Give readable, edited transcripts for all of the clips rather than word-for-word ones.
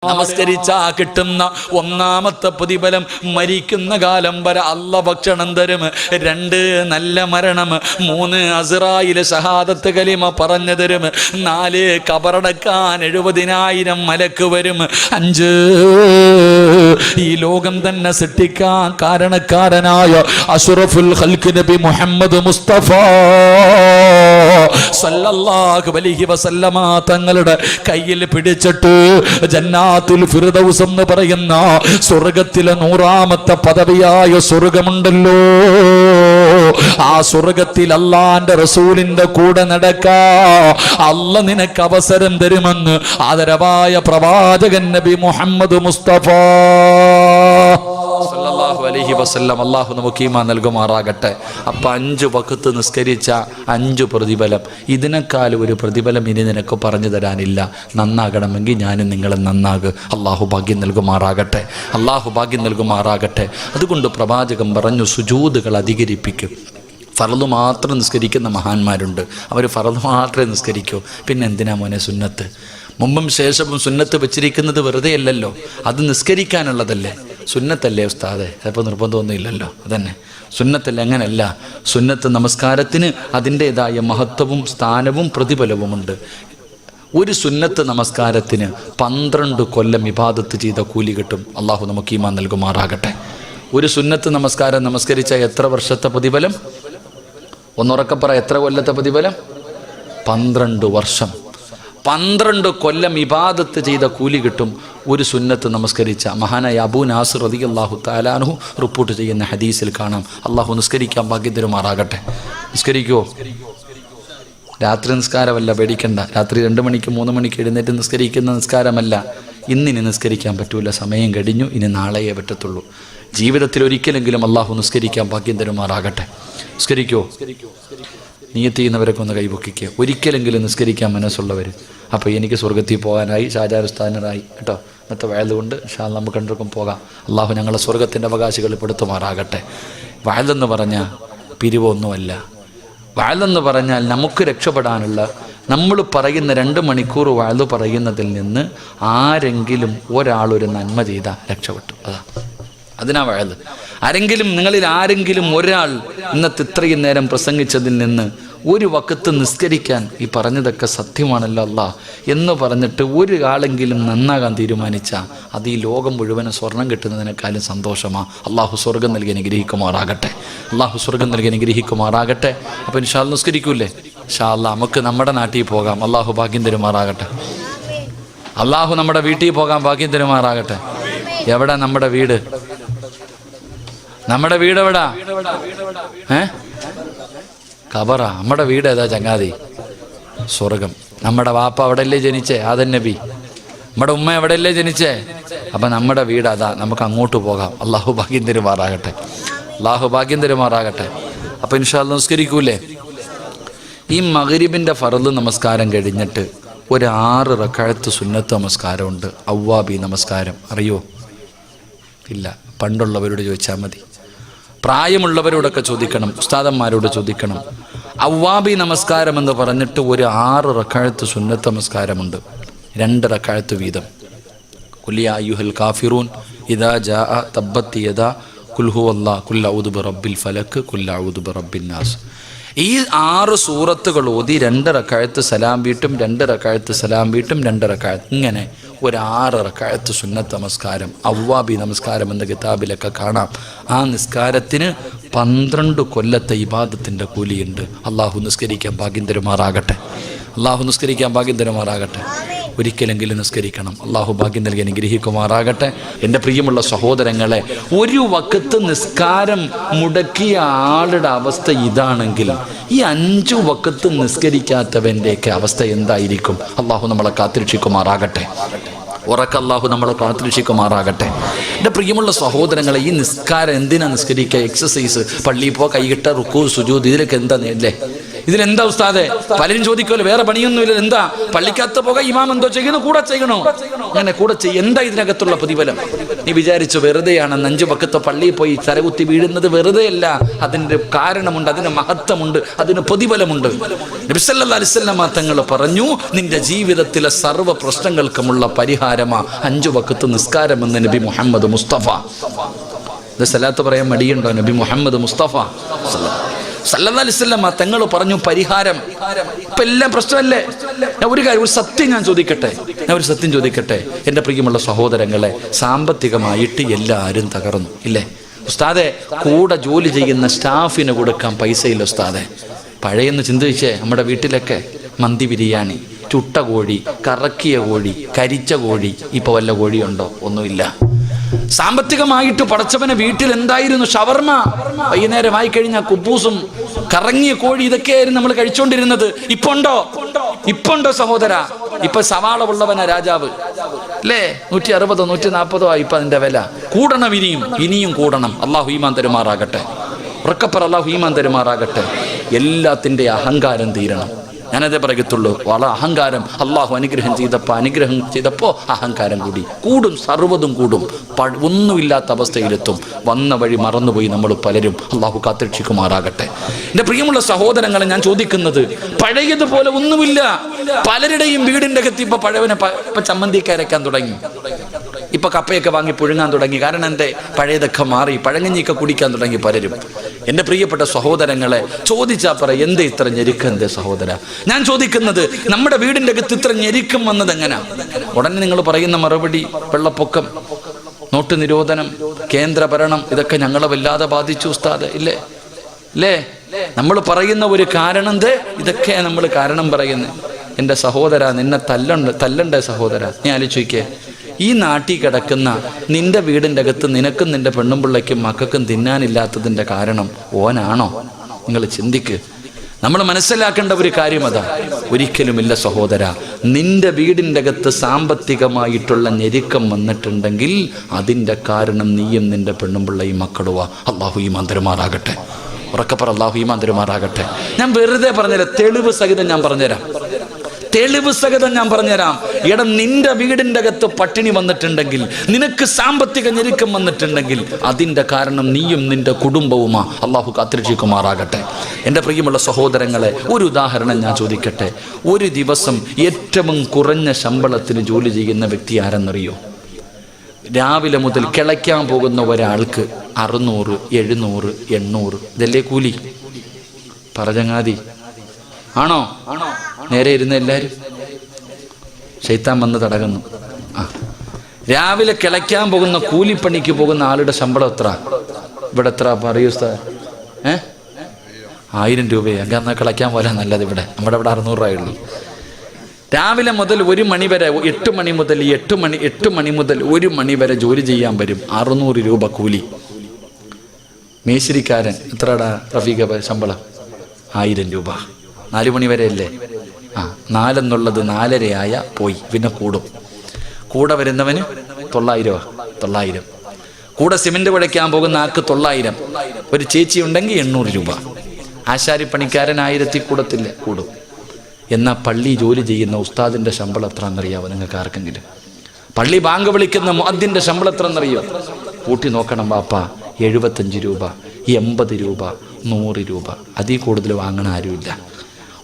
നമസ്കരിച്ചാ കിട്ടുന്ന ഒന്നാമത്തെ പ്രതിഫലം മരിക്കുന്ന കാലം വരെ അല്ല ഭക്ഷണം തരും. 2 നല്ല മരണം, 3 അസ്റായിൽ ഷഹാദത്ത് കലിമ പറഞ്ഞു തരും, 4 കബറടക്കാൻ 70,000 മലക്ക് വരും, 5 ഈ ലോകം തന്നെ സൃഷ്ടിക്കാൻ കാരണക്കാരനായ അഷ്റഫുൽ ഖൽഖ് നബി മുഹമ്മദ് മുസ്തഫ സല്ലല്ലാഹു അലൈഹി വസല്ലമ തങ്ങളുടെ കയ്യിൽ പിടിച്ചിട്ട് ജന്നാത്തുൽ ഫിർദൗസ് എന്ന് പറയുന്ന സ്വർഗത്തിലെ 100ാമത്തെ പദവിയായ സ്വർഗമുണ്ടല്ലോ, ആ സ്വർഗത്തിൽ അല്ലാഹുവിന്റെ റസൂലിന്റെ കൂടെ നടക്കാ അല്ല നിനക്ക് അവസരം തരുമെന്ന് ആദരവായ പ്രവാചകൻ നബി മുഹമ്മദ് മുസ്തഫ സല്ലല്ലാഹു അലൈഹി വസല്ലം അല്ലാഹു നമുക്ക് ഈമാൻ നൽകുമാറാകട്ടെ. അപ്പം 5 വഖത്ത് നിസ്കരിച്ച 5 പ്രതിഫലം, ഇതിനേക്കാൾ ഒരു പ്രതിഫലം ഇനി നിനക്ക് പറഞ്ഞു തരാനില്ല. നന്നാകണമെങ്കിൽ ഞാനും നിങ്ങളെ നന്നാകുക. അള്ളാഹു ഭാഗ്യം നൽകുമാറാകട്ടെ, അള്ളാഹു ഭാഗ്യം നൽകുമാറാകട്ടെ. അതുകൊണ്ട് പ്രവാചകൻ പറഞ്ഞു സുജൂദുകൾ അധികരിപ്പിക്കും. ഫർള് മാത്രം നിസ്കരിക്കുന്ന മഹാന്മാരുണ്ട്, അവർ ഫർള് മാത്രമേ നിസ്കരിക്കൂ. പിന്നെ എന്തിനാ മോനെ സുന്നത്ത്? മുമ്പും ശേഷവും സുന്നത്ത് വെച്ചിരിക്കുന്നത് വെറുതെ അല്ലല്ലോ, അത് നിസ്കരിക്കാനുള്ളതല്ലേ. സുന്നത്തല്ലേ ഉസ്താദെ? ചിലപ്പോൾ നിർബന്ധമൊന്നും ഇല്ലല്ലോ, അതന്നെ സുന്നത്തല്ലേ. അങ്ങനെയല്ല, സുന്നത്ത് നമസ്കാരത്തിന് അതിൻ്റേതായ മഹത്വവും സ്ഥാനവും പ്രതിഫലവുമുണ്ട്. ഒരു സുന്നത്ത് നമസ്കാരത്തിന് 12 കൊല്ലം ഇബാദത്ത് ചെയ്ത കൂലി കിട്ടും. അള്ളാഹു നമുക്ക് ഈമാൻ നൽകുമാറാകട്ടെ. ഒരു സുന്നത്ത് നമസ്കാരം നമസ്കരിച്ച എത്ര വർഷത്തെ പ്രതിഫലം? ഒന്നുറക്കെ പറ, എത്ര കൊല്ലത്തെ പ്രതിഫലം? 12 വർഷം. 12 കൊല്ലം ഇബാദത്ത് ചെയ്ത കൂലി കിട്ടും ഒരു സുന്നത്ത് നമസ്കരിച്ച. മഹാനായ അബൂ നാസിർ റളിയല്ലാഹു തആല അൻഹു റിപ്പോർട്ട് ചെയ്യുന്ന ഹദീസിൽ കാണാം. അള്ളാഹു നിസ്കരിക്കാൻ ഭാഗ്യം തരുമാറാകട്ടെ. നിസ്കരിക്കുമോ? രാത്രി നിസ്കാരമല്ല, പേടിക്കണ്ട. രാത്രി 2 മണിക്ക് 3 മണിക്ക് എഴുന്നേറ്റ് നിസ്കരിക്കുന്ന നിസ്കാരമല്ല. ഇന്നിനി നിസ്കരിക്കാൻ പറ്റൂല, സമയം കഴിഞ്ഞു, ഇനി നാളെയേ പറ്റത്തുള്ളൂ. ജീവിതത്തിൽ ഒരിക്കലെങ്കിലും അള്ളാഹു നിസ്കരിക്കാൻ ഭാഗ്യം തരുമാറാകട്ടെ. നിസ്കരിക്കുമോ? നിയത്ത് ചെയ്യുന്നവരൊക്കെ ഒന്ന് കൈപൊക്കിക്കുക. ഒരിക്കലെങ്കിലും നിസ്കരിക്കാൻ മനസ്സുള്ളവർ. അപ്പോൾ എനിക്ക് സ്വർഗത്തിൽ പോകാനായി, ഷാജാറുസ്ഥാനറായി കേട്ടോ. ഇന്നത്തെ വയലുകൊണ്ട് നമുക്ക് രണ്ടുപേർക്കും പോകാം. അള്ളാഹു ഞങ്ങളെ സ്വർഗത്തിൻ്റെ അവകാശികൾ പെടുത്തുമാറാകട്ടെ. വയലെന്ന് പറഞ്ഞാൽ പിരിവൊന്നുമല്ല. വയലെന്ന് പറഞ്ഞാൽ നമുക്ക് രക്ഷപ്പെടാനുള്ള, നമ്മൾ പറയുന്ന 2 മണിക്കൂർ വയല് പറയുന്നതിൽ നിന്ന് ആരെങ്കിലും ഒരാളൊരു നന്മ ചെയ്താൽ രക്ഷപ്പെട്ടു. അതിനാ വയല്. ആരെങ്കിലും, നിങ്ങളിൽ ആരെങ്കിലും ഒരാൾ ഇന്നത്തെ ഇത്രയും നേരം പ്രസംഗിച്ചതിൽ നിന്ന് ഒരു വക്കത്ത് നിസ്കരിക്കാൻ, ഈ പറഞ്ഞതൊക്കെ സത്യമാണല്ലോ അല്ലാ എന്ന് പറഞ്ഞിട്ട് ഒരാളെങ്കിലും നന്നാകാൻ തീരുമാനിച്ചാൽ അത് ഈ ലോകം മുഴുവനും സ്വർണം കിട്ടുന്നതിനേക്കാളും സന്തോഷമാണ്. അള്ളാഹു സ്വർഗം നൽകി അനുഗ്രഹിക്കുമാറാകട്ടെ, അള്ളാഹു സ്വർഗം നൽകി അനുഗ്രഹിക്കുമാറാകട്ടെ. അപ്പോൾ ഇൻഷാ അല്ലാഹ് നിസ്കരിക്കൂലേ? ഇൻഷാ അല്ലാഹ് നമുക്ക് നമ്മുടെ നാട്ടിൽ പോകാം. അള്ളാഹു ഭാഗ്യം തരുമാറാകട്ടെ. അള്ളാഹു നമ്മുടെ വീട്ടിൽ പോകാൻ ഭാഗ്യം തരുമാറാകട്ടെ. എവിടെ നമ്മുടെ വീട്? നമ്മുടെ വീട് എവിടാ? ഖബറ. നമ്മുടെ വീട് ഏതാ ചങ്ങാതി? സ്വർഗം. നമ്മുടെ വാപ്പ അവിടെയല്ലേ ജനിച്ചേ? ആദം നബി. നമ്മുടെ ഉമ്മ എവിടെയല്ലേ ജനിച്ചേ? അപ്പം നമ്മുടെ വീട് അതാ. നമുക്ക് അങ്ങോട്ട് പോകാം. അള്ളാഹു ഭാഗ്യം തരുമാറാകട്ടെ, അള്ളാഹു ഭാഗ്യം തരുമാറാകട്ടെ. അപ്പം ഇൻഷാ അല്ലാഹ് നിസ്കരിക്കൂലേ? ഈ മഗ്രിബിൻ്റെ ഫർള് നമസ്കാരം കഴിഞ്ഞിട്ട് ഒരു 6 റക്അത്ത് സുന്നത്ത് നമസ്കാരമുണ്ട്. അവ്വാബി നമസ്കാരം അറിയോ? ഇല്ല. പണ്ടുള്ളവരോട് ചോദിച്ചാൽ മതി. പ്രായമുള്ളവരോടൊക്കെ ചോദിക്കണം, ഉസ്താദന്മാരോട് ചോദിക്കണം. അവ്വാബി നമസ്കാരം എന്ന് പറഞ്ഞിട്ട് ഒരു 6 റക്അത്ത് സുന്നത്ത് നമസ്കാരമുണ്ട്. 2 റക്അത്ത് വീതം. ഖുൽ യാ അയ്യുഹൽ കാഫിറൂൻ ഇദാ ജാഅ തബ്ബത് യദാ ഖുൽ ഹുവല്ലാഹ് ഖുൽ അഊദു ബിറബ്ബിൽ ഫലക് ഖുൽ അഊദു ബിറബ്ബിൻ നാസ്. ഈ 6 സൂറത്തുകൾ ഓതി 2 റക്അത്ത് സലാം വീട്ടും, 2 റക്അത്ത് സലാം വീട്ടും, 2 റക്അത്ത്, ഇങ്ങനെ ഒരു 6 റക്അത്ത് സുന്നത്ത് നമസ്കാരം, അവ്വാബി നമസ്കാരം എന്ന കിതാബിലൊക്കെ കാണാം. ആ നിസ്കാരത്തിന് 12 കൊല്ലത്തെ ഇബാദത്തിൻ്റെ കൂലിയുണ്ട്. അള്ളാഹു നിസ്കരിക്കാൻ ഭാഗ്യം തരുമാറാകട്ടെ, അള്ളാഹു നിസ്കരിക്കാൻ ഭാഗ്യം തരുമാറാകട്ടെ. ഒരിക്കലെങ്കിലും നിസ്കരിക്കണം. അള്ളാഹു ഭാഗ്യം നൽകി അനുഗ്രഹിക്കുമാറാകട്ടെ. എൻ്റെ പ്രിയമുള്ള സഹോദരങ്ങളെ, ഒരു വക്കത്ത് നിസ്കാരം മുടക്കിയ ആളുടെ അവസ്ഥ ഇതാണെങ്കിൽ ഈ 5 വക്കത്ത് നിസ്കരിക്കാത്തവൻ്റെയൊക്കെ അവസ്ഥ എന്തായിരിക്കും? അള്ളാഹു നമ്മളെ കാത്തിരക്ഷിക്കുമാറാകട്ടെ, ഉറക്ക അള്ളാഹു നമ്മളെ കാത്തിരക്ഷിക്കുമാറാകട്ടെ. എൻ്റെ പ്രിയമുള്ള സഹോദരങ്ങളെ, ഈ നിസ്കാരം എന്തിനാ നിസ്കരിക്കുക? എക്സസൈസ്, പള്ളിയിൽ പോ, കൈകിട്ട, റുക്കൂ, സുജൂദ്, ഇതിലൊക്കെ എന്താ അല്ലേ? ഇതിലെന്താ ഉസ്താദെ? പലരും ചോദിക്കുമല്ലോ, വേറെ പണിയൊന്നുമില്ല, എന്താ പള്ളിക്കകത്ത് പോക, ഇമാം എന്തോ ചെയ്യുന്നു, കൂടെ ചെയ്യണോ? അങ്ങനെ കൂടെ എന്താ ഇതിനകത്തുള്ള പ്രതിഫലം? നീ വിചാരിച്ചു വെറുതെയാണ് 5 വഖത്ത് പള്ളിയിൽ പോയി തലകുത്തി വീഴുന്നത്? വെറുതെയല്ല, അതിൻ്റെ കാരണമുണ്ട്, അതിന് മഹത്വമുണ്ട്, അതിന് പ്രതിഫലമുണ്ട്. നബി സല്ലല്ലാഹു അലൈഹി വസല്ലം തങ്ങൾ പറഞ്ഞു, നിന്റെ ജീവിതത്തിലെ സർവ്വ പ്രശ്നങ്ങൾക്കുമുള്ള പരിഹാരമാ 5 വഖത്ത് നിസ്കാരമെന്ന് നബി മുഹമ്മദ് മുസ്തഫ. ഇത് സലാത്ത് പറയാൻ മടിയുണ്ടോ? നബി മുഹമ്മദ് മുസ്തഫ സല്ലല്ലാഹു അലൈഹി വസല്ലം തങ്ങൾ പറഞ്ഞു പരിഹാരം. ഇപ്പൊ എല്ലാം പ്രശ്നമല്ലേ? ഞാൻ ഒരു സത്യം ചോദിക്കട്ടെ എൻ്റെ പ്രിയമുള്ള സഹോദരങ്ങളെ, സാമ്പത്തികമായിട്ട് എല്ലാവരും തകർന്നു ഇല്ലേ ഉസ്താദെ? കൂടെ ജോലി ചെയ്യുന്ന സ്റ്റാഫിന് കൊടുക്കാൻ പൈസയില്ല ഉസ്താദെ. പഴയെന്ന് ചിന്തിച്ചേ, നമ്മുടെ വീട്ടിലൊക്കെ മന്തി ബിരിയാണി, ചുട്ട കോഴി, കറക്കിയ കോഴി, കരിച്ച കോഴി, ഇപ്പൊ വല്ല കോഴിയുണ്ടോ? ഒന്നുമില്ല. സാമ്പത്തികമായിട്ട് പടച്ചവനെ വീട്ടിൽ എന്തായിരുന്നു? ഷവർമ, വൈകുന്നേരമായി കഴിഞ്ഞാൽ കുബൂസും കറങ്ങിയ കോഴി, ഇതൊക്കെയായിരുന്നു നമ്മൾ കഴിച്ചോണ്ടിരുന്നത്. ഇപ്പൊ ഉണ്ടോ സഹോദര? ഇപ്പൊ സവാള ഉള്ളവനാ രാജാവ് അല്ലേ? 160 140 ആയി ഇപ്പൊ അതിന്റെ വില. കൂടണം, ഇനിയും കൂടണം. അള്ളാഹു ഈമാൻ തരുമാറാകട്ടെ. ഉറക്കപ്പറ, അള്ളാഹു ഈമാൻ തരുമാറാകട്ടെ. എല്ലാത്തിൻ്റെ അഹങ്കാരം തീരണം. ഞാനതേ പറയത്തുള്ളൂ. വളരെ അഹങ്കാരം അള്ളാഹു അനുഗ്രഹം ചെയ്തപ്പോൾ അഹങ്കാരം കൂടും, സർവ്വതും കൂടും, ഒന്നുമില്ലാത്ത അവസ്ഥയിലെത്തും. വന്ന വഴി മറന്നുപോയി നമ്മൾ പലരും. അള്ളാഹു കാത്തുരക്ഷിക്കുമാറാകട്ടെ. എൻ്റെ പ്രിയമുള്ള സഹോദരങ്ങളെ, ഞാൻ ചോദിക്കുന്നത്, പഴയതുപോലെ ഒന്നുമില്ല. പലരുടെയും വീടിൻ്റെ അകത്ത് ഇപ്പൊ ഇപ്പൊ ചമ്മന്തിയൊക്കെ അരയ്ക്കാൻ തുടങ്ങി, ഇപ്പൊ കപ്പയൊക്കെ വാങ്ങി പുഴുങ്ങാൻ തുടങ്ങി. കാരണം എന്തേ? പഴയതൊക്കെ മാറി, പഴങ്ങഞ്ഞിയൊക്കെ കുടിക്കാൻ തുടങ്ങി പലരും. എൻ്റെ പ്രിയപ്പെട്ട സഹോദരങ്ങളെ, ചോദിച്ചാ പറ, എന്തേ ഇത്ര ഞെരുക്കം? എന്തേ സഹോദര? ഞാൻ ചോദിക്കുന്നത്, നമ്മുടെ വീടിൻ്റെ അകത്ത് ഇത്ര ഞെരുക്കം വന്നത് എങ്ങനെയാ? ഉടനെ നിങ്ങൾ പറയുന്ന മറുപടി, വെള്ളപ്പൊക്കം, നോട്ട് നിരോധനം, കേന്ദ്ര ഭരണം, ഇതൊക്കെ ഞങ്ങളെ വല്ലാതെ ബാധിച്ചു ഉസ്താദ്. ഇല്ലേ? നമ്മൾ പറയുന്ന ഒരു കാരണം ഇതൊക്കെ നമ്മൾ കാരണം പറയുന്നത്. എൻ്റെ സഹോദര, നിന്നെ തല്ലണ്ടേ സഹോദര? നീ ആലോചിക്കേ, ഈ നാട്ടിൽ കിടക്കുന്ന നിന്റെ വീടിൻ്റെ അകത്ത് നിനക്കും നിന്റെ പെണ്ണുമ്പിള്ളയ്ക്കും മക്കൾക്കും തിന്നാനില്ലാത്തതിൻ്റെ കാരണം ഓനാണോ? നിങ്ങൾ ചിന്തിക്ക്. നമ്മൾ മനസ്സിലാക്കേണ്ട ഒരു കാര്യം അതാ. ഒരിക്കലുമില്ല സഹോദര. നിന്റെ വീടിൻ്റെ അകത്ത് സാമ്പത്തികമായിട്ടുള്ള ഞെരുക്കം വന്നിട്ടുണ്ടെങ്കിൽ അതിൻ്റെ കാരണം നീയും നിന്റെ പെണ്ണുമ്പിള്ളയും മക്കളുവാ. അള്ളാഹു ഈമാൻ തരുമാറാകട്ടെ. ഉറക്കപ്പറ, അള്ളാഹു ഈമാൻ തരുമാറാകട്ടെ. ഞാൻ വെറുതെ പറഞ്ഞുതരാം, തെളിവ് സഹിതം ഞാൻ പറഞ്ഞുതരാം. എടാ, നിന്റെ വീടിൻ്റെ അകത്ത് പട്ടിണി വന്നിട്ടുണ്ടെങ്കിൽ, നിനക്ക് സാമ്പത്തിക ഞെരുക്കം വന്നിട്ടുണ്ടെങ്കിൽ അതിൻ്റെ കാരണം നീയും നിന്റെ കുടുംബവുമാ. അള്ളാഹു കാത്തുരക്ഷിക്കുമാറാകട്ടെ. എൻ്റെ പ്രിയമുള്ള സഹോദരങ്ങളെ, ഒരു ഉദാഹരണം ഞാൻ ചോദിക്കട്ടെ. ഒരു ദിവസം ഏറ്റവും കുറഞ്ഞ ശമ്പളത്തിന് ജോലി ചെയ്യുന്ന വ്യക്തി ആരെന്നറിയോ? രാവിലെ മുതൽ കിളയ്ക്കാൻ പോകുന്ന ഒരാൾക്ക് 600, 700, 800 ഇതല്ലേ കൂലി? പറചങ്ങാതി ആണോ? നേരെ ഇരുന്ന് എല്ലാവരും ശൈത്താൻ വന്ന് തടകുന്നു. രാവിലെ കിളയ്ക്കാൻ പോകുന്ന കൂലിപ്പണിക്ക് പോകുന്ന ആളുടെ ശമ്പളം എത്ര? ഇവിടെ എത്ര പറയൂ ഉസ്താദ്? 1000 രൂപയെ. എന്നാൽ കിളയ്ക്കാൻ പോലെ നല്ലത്. നമ്മുടെ ഇവിടെ 600 രൂപയുള്ളൂ. രാവിലെ മുതൽ 1 മണി വരെ, 8 മണി മുതൽ 1 മണി വരെ ജോലി ചെയ്യാൻ വരും. 600 രൂപ കൂലി. മേശിരിക്കാരൻ എത്രടാ റഫീഖ ശമ്പളം? 1000 രൂപ. 4 മണി വരെ അല്ലേ? 4 എന്നുള്ളത് 4:30 പോയി, പിന്നെ കൂടും. കൂടെ വരുന്നവന് 900. കൂടെ സിമെന്റ് കുഴയ്ക്കാൻ പോകുന്ന ആൾക്ക് 900. ഒരു ചേച്ചി ഉണ്ടെങ്കിൽ 800 രൂപ. ആശാരിപ്പണിക്കാരൻ 1000 കൂടത്തില്ല, കൂടും. എന്നാൽ പള്ളി ജോലി ചെയ്യുന്ന ഉസ്താദിൻ്റെ ശമ്പളം എത്ര എന്നറിയാവോ നിങ്ങൾക്ക് ആർക്കെങ്കിലും? പള്ളി ബാങ്ക് വിളിക്കുന്ന മുഅദ്ദിൻ്റെ ശമ്പളം എത്ര എന്നറിയോ? കൂട്ടി നോക്കണം വാപ്പ. 75 രൂപ, 80 രൂപ, 100 രൂപ. അതിൽ കൂടുതൽ വാങ്ങണ ആരുമില്ല.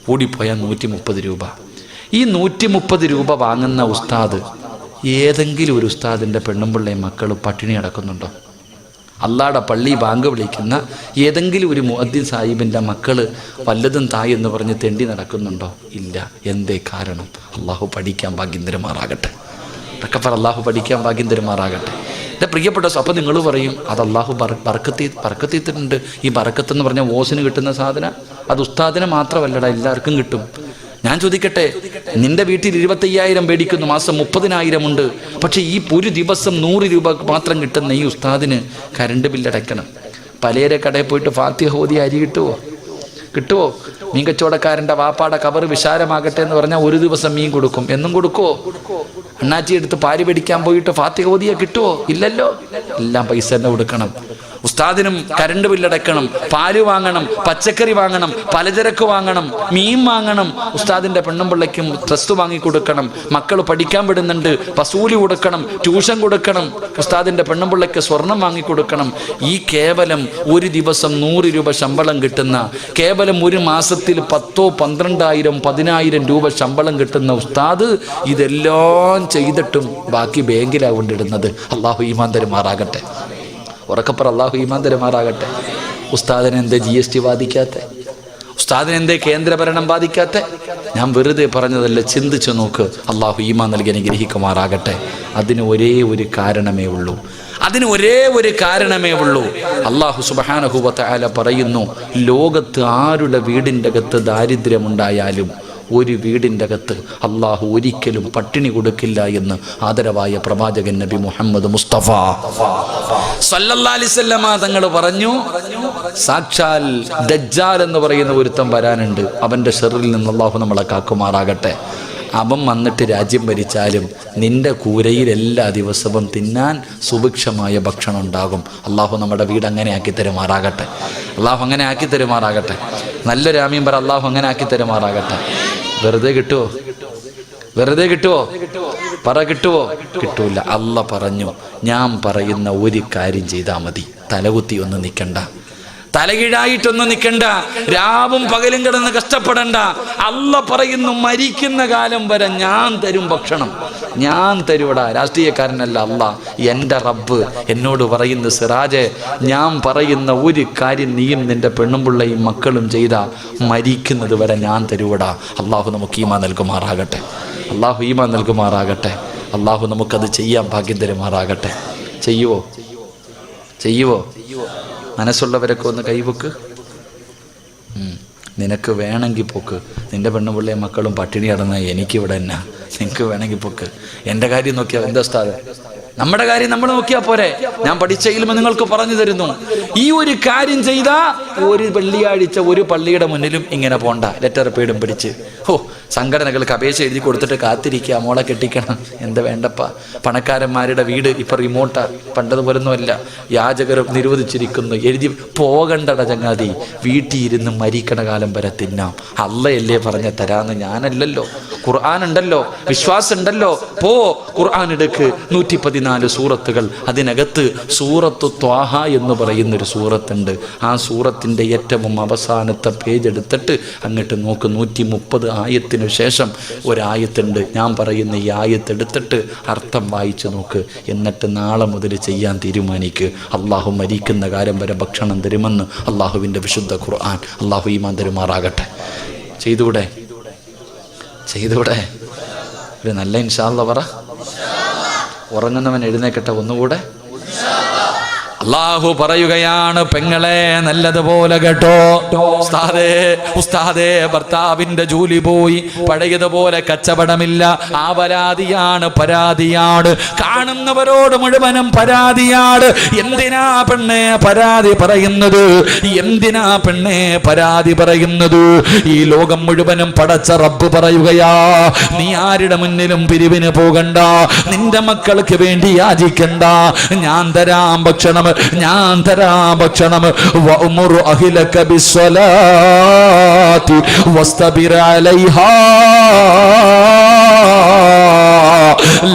കൂടിപ്പോയാൽ 130 രൂപ. ഈ 130 രൂപ വാങ്ങുന്ന ഉസ്താദ്, ഏതെങ്കിലും ഒരു ഉസ്താദിൻ്റെ പെണ്ണുമ്പിള്ളയും മക്കൾ പട്ടിണി അടക്കുന്നുണ്ടോ? അള്ളാടെ പള്ളി ബാങ്ക് വിളിക്കുന്ന ഏതെങ്കിലും ഒരു മുഅദ്ദിൻ സാഹിബിൻ്റെ മക്കൾ വല്ലതും തായ് എന്ന് പറഞ്ഞ് തെണ്ടി നടക്കുന്നുണ്ടോ? ഇല്ല. എന്തേ കാരണം? അള്ളാഹു പഠിക്കാൻ ഭാഗ്യം തരുമാറാകട്ടെ. അള്ളാഹു പഠിക്കാൻ ഭാഗ്യം തരുമാറാകട്ടെ. എൻ്റെ പ്രിയപ്പെട്ട, അപ്പം നിങ്ങൾ പറയും അത് അള്ളാഹു ബർക്കത്തിട്ടുണ്ട്. ഈ ബർക്കത്തെന്ന് പറഞ്ഞാൽ ഓസിന് കിട്ടുന്ന സാധനം, അത് ഉസ്താദിനെ മാത്രമല്ലടാ, എല്ലാവർക്കും കിട്ടും. ഞാൻ ചോദിക്കട്ടെ, നിന്റെ വീട്ടിൽ 25,000 മേടിക്കുന്നു, മാസം 30,000 ഉണ്ട്. പക്ഷെ ഈ ഒരു ദിവസം 100 രൂപ മാത്രം കിട്ടുന്ന ഈ ഉസ്താദിന് കറണ്ട് ബില്ലടയ്ക്കണം. പലരെ കടയിൽ പോയിട്ട് ഫാത്തിഹ ഓതി അരി കിട്ടുമോ? മീൻ കച്ചവടക്കാരൻ്റെ വാപ്പാടെ കവറ് വിശാലമാകട്ടെ എന്ന് പറഞ്ഞാൽ ഒരു ദിവസം മീൻ കൊടുക്കും. എന്നും കൊടുക്കുമോ? അണ്ണാച്ചി എടുത്ത് പാരി പിടിക്കാൻ പോയിട്ട് ഫാത്തിഹ ഓതിയാ കിട്ടുമോ? ഇല്ലല്ലോ. എല്ലാം പൈസ തന്നെ കൊടുക്കണം. ഉസ്താദിനും കരണ്ട് ബില്ലടക്കണം, പാല് വാങ്ങണം, പച്ചക്കറി വാങ്ങണം, പലചരക്ക് വാങ്ങണം, മീൻ വാങ്ങണം, ഉസ്താദിന്റെ പെണ്ണും പിള്ളയ്ക്കും ഡ്രസ്സ് വാങ്ങിക്കൊടുക്കണം, മക്കൾ പഠിക്കാൻ വിടുന്നുണ്ട്, വസൂലി കൊടുക്കണം, ട്യൂഷൻ കൊടുക്കണം, ഉസ്താദിന്റെ പെണ്ണും പിള്ളയ്ക്ക് സ്വർണം വാങ്ങിക്കൊടുക്കണം. ഈ കേവലം ഒരു ദിവസം 100 രൂപ ശമ്പളം കിട്ടുന്ന, കേവലം ഒരു മാസത്തിൽ 10,000, 12,000, 10,000 രൂപ ശമ്പളം കിട്ടുന്ന ഉസ്താദ് ഇതെല്ലാം ചെയ്തിട്ടും ബാക്കി ബാങ്കിലാണ് കൊണ്ടിടുന്നത്. അള്ളാഹു ഈമാൻ തരുമാറാകട്ടെ. ഉറക്കപ്പുറ അള്ളാഹു ഈമാൻ തരുമാറാകട്ടെ. ഉസ്താദിനെ എന്തേ GST ബാധിക്കാത്ത? ഉസ്താദിനെ എന്തേ കേന്ദ്രഭരണം ബാധിക്കാത്ത? ഞാൻ വെറുതെ പറഞ്ഞതല്ല, ചിന്തിച്ചു നോക്ക്. അള്ളാഹു ഈമാൻ നൽകി അനുഗ്രഹിക്കുമാറാകട്ടെ. അതിന് ഒരേ ഒരു കാരണമേ ഉള്ളൂ. അള്ളാഹു സുബ്ഹാനഹു വ തആല പറയുന്നു, ലോകത്ത് ആരുടെ വീടിൻ്റെ അകത്ത് ദാരിദ്ര്യമുണ്ടായാലും ഒരു വീടിൻ്റെ അകത്ത് അള്ളാഹു ഒരിക്കലും പട്ടിണി കൊടുക്കില്ല എന്ന് ആദരവായ പ്രവാചകൻ നബി മുഹമ്മദ് മുസ്തഫ സല്ലല്ലാഹു അലൈഹി വസല്ലമ തങ്ങൾ പറഞ്ഞു. സാക്ഷാൽ ദജ്ജാൽ എന്ന് പറയുന്ന ഒരുത്തൻ വരാനുണ്ട്. അവൻ്റെ ഷർറിൽ നിന്ന് അള്ളാഹു നമ്മളെ കാക്കുമാറാകട്ടെ. അവൻ വന്നിട്ട് രാജ്യം ഭരിച്ചാലും നിന്റെ കൂരയിൽ എല്ലാ ദിവസവും തിന്നാൻ സുഭിക്ഷമായ ഭക്ഷണം ഉണ്ടാകും. അള്ളാഹു നമ്മുടെ വീട് അങ്ങനെ ആക്കി തരുമാറാകട്ടെ. അള്ളാഹു അങ്ങനെ ആക്കി തരുമാറാകട്ടെ. നല്ലൊരു ആമീൻ പറ. അള്ളാഹു അങ്ങനെ ആക്കി തരുമാറാകട്ടെ. വെറുതെ കിട്ടുമോ? പറ, കിട്ടുമോ? കിട്ടൂല. അള്ളാഹ് പറഞ്ഞു, ഞാൻ പറയുന്ന ഒരു കാര്യം ചെയ്താൽ മതി. തലകുത്തി ഒന്നും നിൽക്കണ്ട, തലകീഴായിട്ടൊന്നും നിൽക്കണ്ട, രാവും പകലും കിടന്ന് കഷ്ടപ്പെടണ്ട. അള്ളാഹ് പറയുന്നു, മരിക്കുന്ന കാലം വരെ ഞാൻ തരും ഭക്ഷണം, ഞാൻ തരൂടാ. രാഷ്ട്രീയക്കാരനല്ല അള്ളാഹ്, എൻ്റെ റബ്ബ് എന്നോട് പറയുന്നു, സിറാജെ, ഞാൻ പറയുന്ന ഒരു കാര്യം നീയും നിന്റെ പെണ്ണുമ്പിള്ളയും മക്കളും ചെയ്താ മരിക്കുന്നത് വരെ ഞാൻ തരൂടാ. അള്ളാഹു നമുക്ക് ഈമാൻ നൽകുമാറാകട്ടെ. അള്ളാഹു നമുക്കത് ചെയ്യാൻ ഭാഗ്യം തരുമാറാകട്ടെ. ചെയ്യുവോ? മനസ്സുള്ളവരൊക്കെ ഒന്ന് കൈവക്ക്. നിനക്ക് വേണമെങ്കിൽ പൊക്ക്. നിന്റെ പെണ്ണുപിള്ളയും മക്കളും പട്ടിണി കിടന്നാൽ എനിക്കിവിടെ എന്നാ? നിനക്ക് വേണമെങ്കിൽ പൊക്ക്. എൻ്റെ കാര്യം നോക്കിയാൽ എന്താ ഉസ്താദേ? നമ്മുടെ കാര്യം നമ്മൾ നോക്കിയാൽ പോരെ? ഞാൻ പഠിച്ച ഇൽമ നിങ്ങൾക്ക് പറഞ്ഞു തരുന്നു. ഈ ഒരു കാര്യം ചെയ്താൽ ഒരു വെള്ളിയാഴ്ച ഒരു പള്ളിയുടെ മുന്നിലും ഇങ്ങനെ പോണ്ട, ലെറ്റർ പേടും പിടിച്ച്. സംഘടനകൾക്ക് അപേക്ഷ എഴുതി കൊടുത്തിട്ട് കാത്തിരിക്കുക, മോളെ കെട്ടിക്കണം. എന്താ വേണ്ടപ്പ? പണക്കാരന്മാരുടെ വീട് ഇപ്പം റിമോട്ടാ, പണ്ടതുപോലൊന്നുമല്ല. യാചകർ നിരോധിച്ചിരിക്കുന്നു. എഴുതി പോകണ്ടട ചങ്ങാതി, വീട്ടിൽ ഇരുന്ന് മരിക്കണ കാലം വരെ തിന്നാം. അള്ളയല്ലേ പറഞ്ഞ തരാന്ന്, ഞാനല്ലല്ലോ. ഖുർആൻ ഉണ്ടല്ലോ, വിശ്വാസം ഉണ്ടല്ലോ. ഖുർആൻ എടുക്ക്. 114 സൂറത്തുകൾ. അതിനകത്ത് സൂറത്തു ത്വാഹ എന്ന് പറയുന്നൊരു സൂറത്തുണ്ട്. ആ സൂറത്തിൻ്റെ ഏറ്റവും അവസാനത്തെ പേജ് എടുത്തിട്ട് അങ്ങോട്ട് നോക്ക്. 130 ആയത്തിന് ശേഷം ഒരായത്തുണ്ട്. ഞാൻ പറയുന്ന ഈ ആയത്തെടുത്തിട്ട് അർത്ഥം വായിച്ചു നോക്ക്. എന്നിട്ട് നാളെ മുതൽ ചെയ്യാൻ തീരുമാനിക്ക്. അള്ളാഹു മരിക്കുന്ന കാലം വരെ ഭക്ഷണം തരുമെന്ന് അള്ളാഹുവിൻ്റെ വിശുദ്ധ ഖുർആൻ. അള്ളാഹു ഈമാൻ തരുമാറാകട്ടെ. ചെയ്തൂടെ? ഒരു നല്ല ഇൻഷാ അല്ലാഹ് പറ. ഉറങ്ങുന്നവൻ എഴുന്നേക്കട്ടെ ഒന്നുകൂടെ. അള്ളാഹു പറയുകയാണ്, പെങ്ങളെ നല്ലതുപോലെ കേട്ടോ. ഉസ്താദേ ഭർത്താവിന്റെ ജോലി പോയി, പഴയതുപോലെ കച്ചവടമില്ല. ആ പരാതിയാണ്. കാണുന്നവരോട് മുഴുവനും പരാതിയാണ്. എന്തിനാ പെണ്ണെ പരാതി പറയുന്നത്? ഈ ലോകം മുഴുവനും പടച്ച റബ്ബ് പറയുകയാ, നീ ആരുടെ മുന്നിലും പിരിവിന് പോകണ്ട, നിന്റെ മക്കൾക്ക് വേണ്ടി യാചിക്കണ്ട. ഞാൻ തരാം ഭക്ഷണം. വഅ്മുർ അഹ്ലക ബിസ്സലാത്തി വസ്തബിർ അലൈഹാ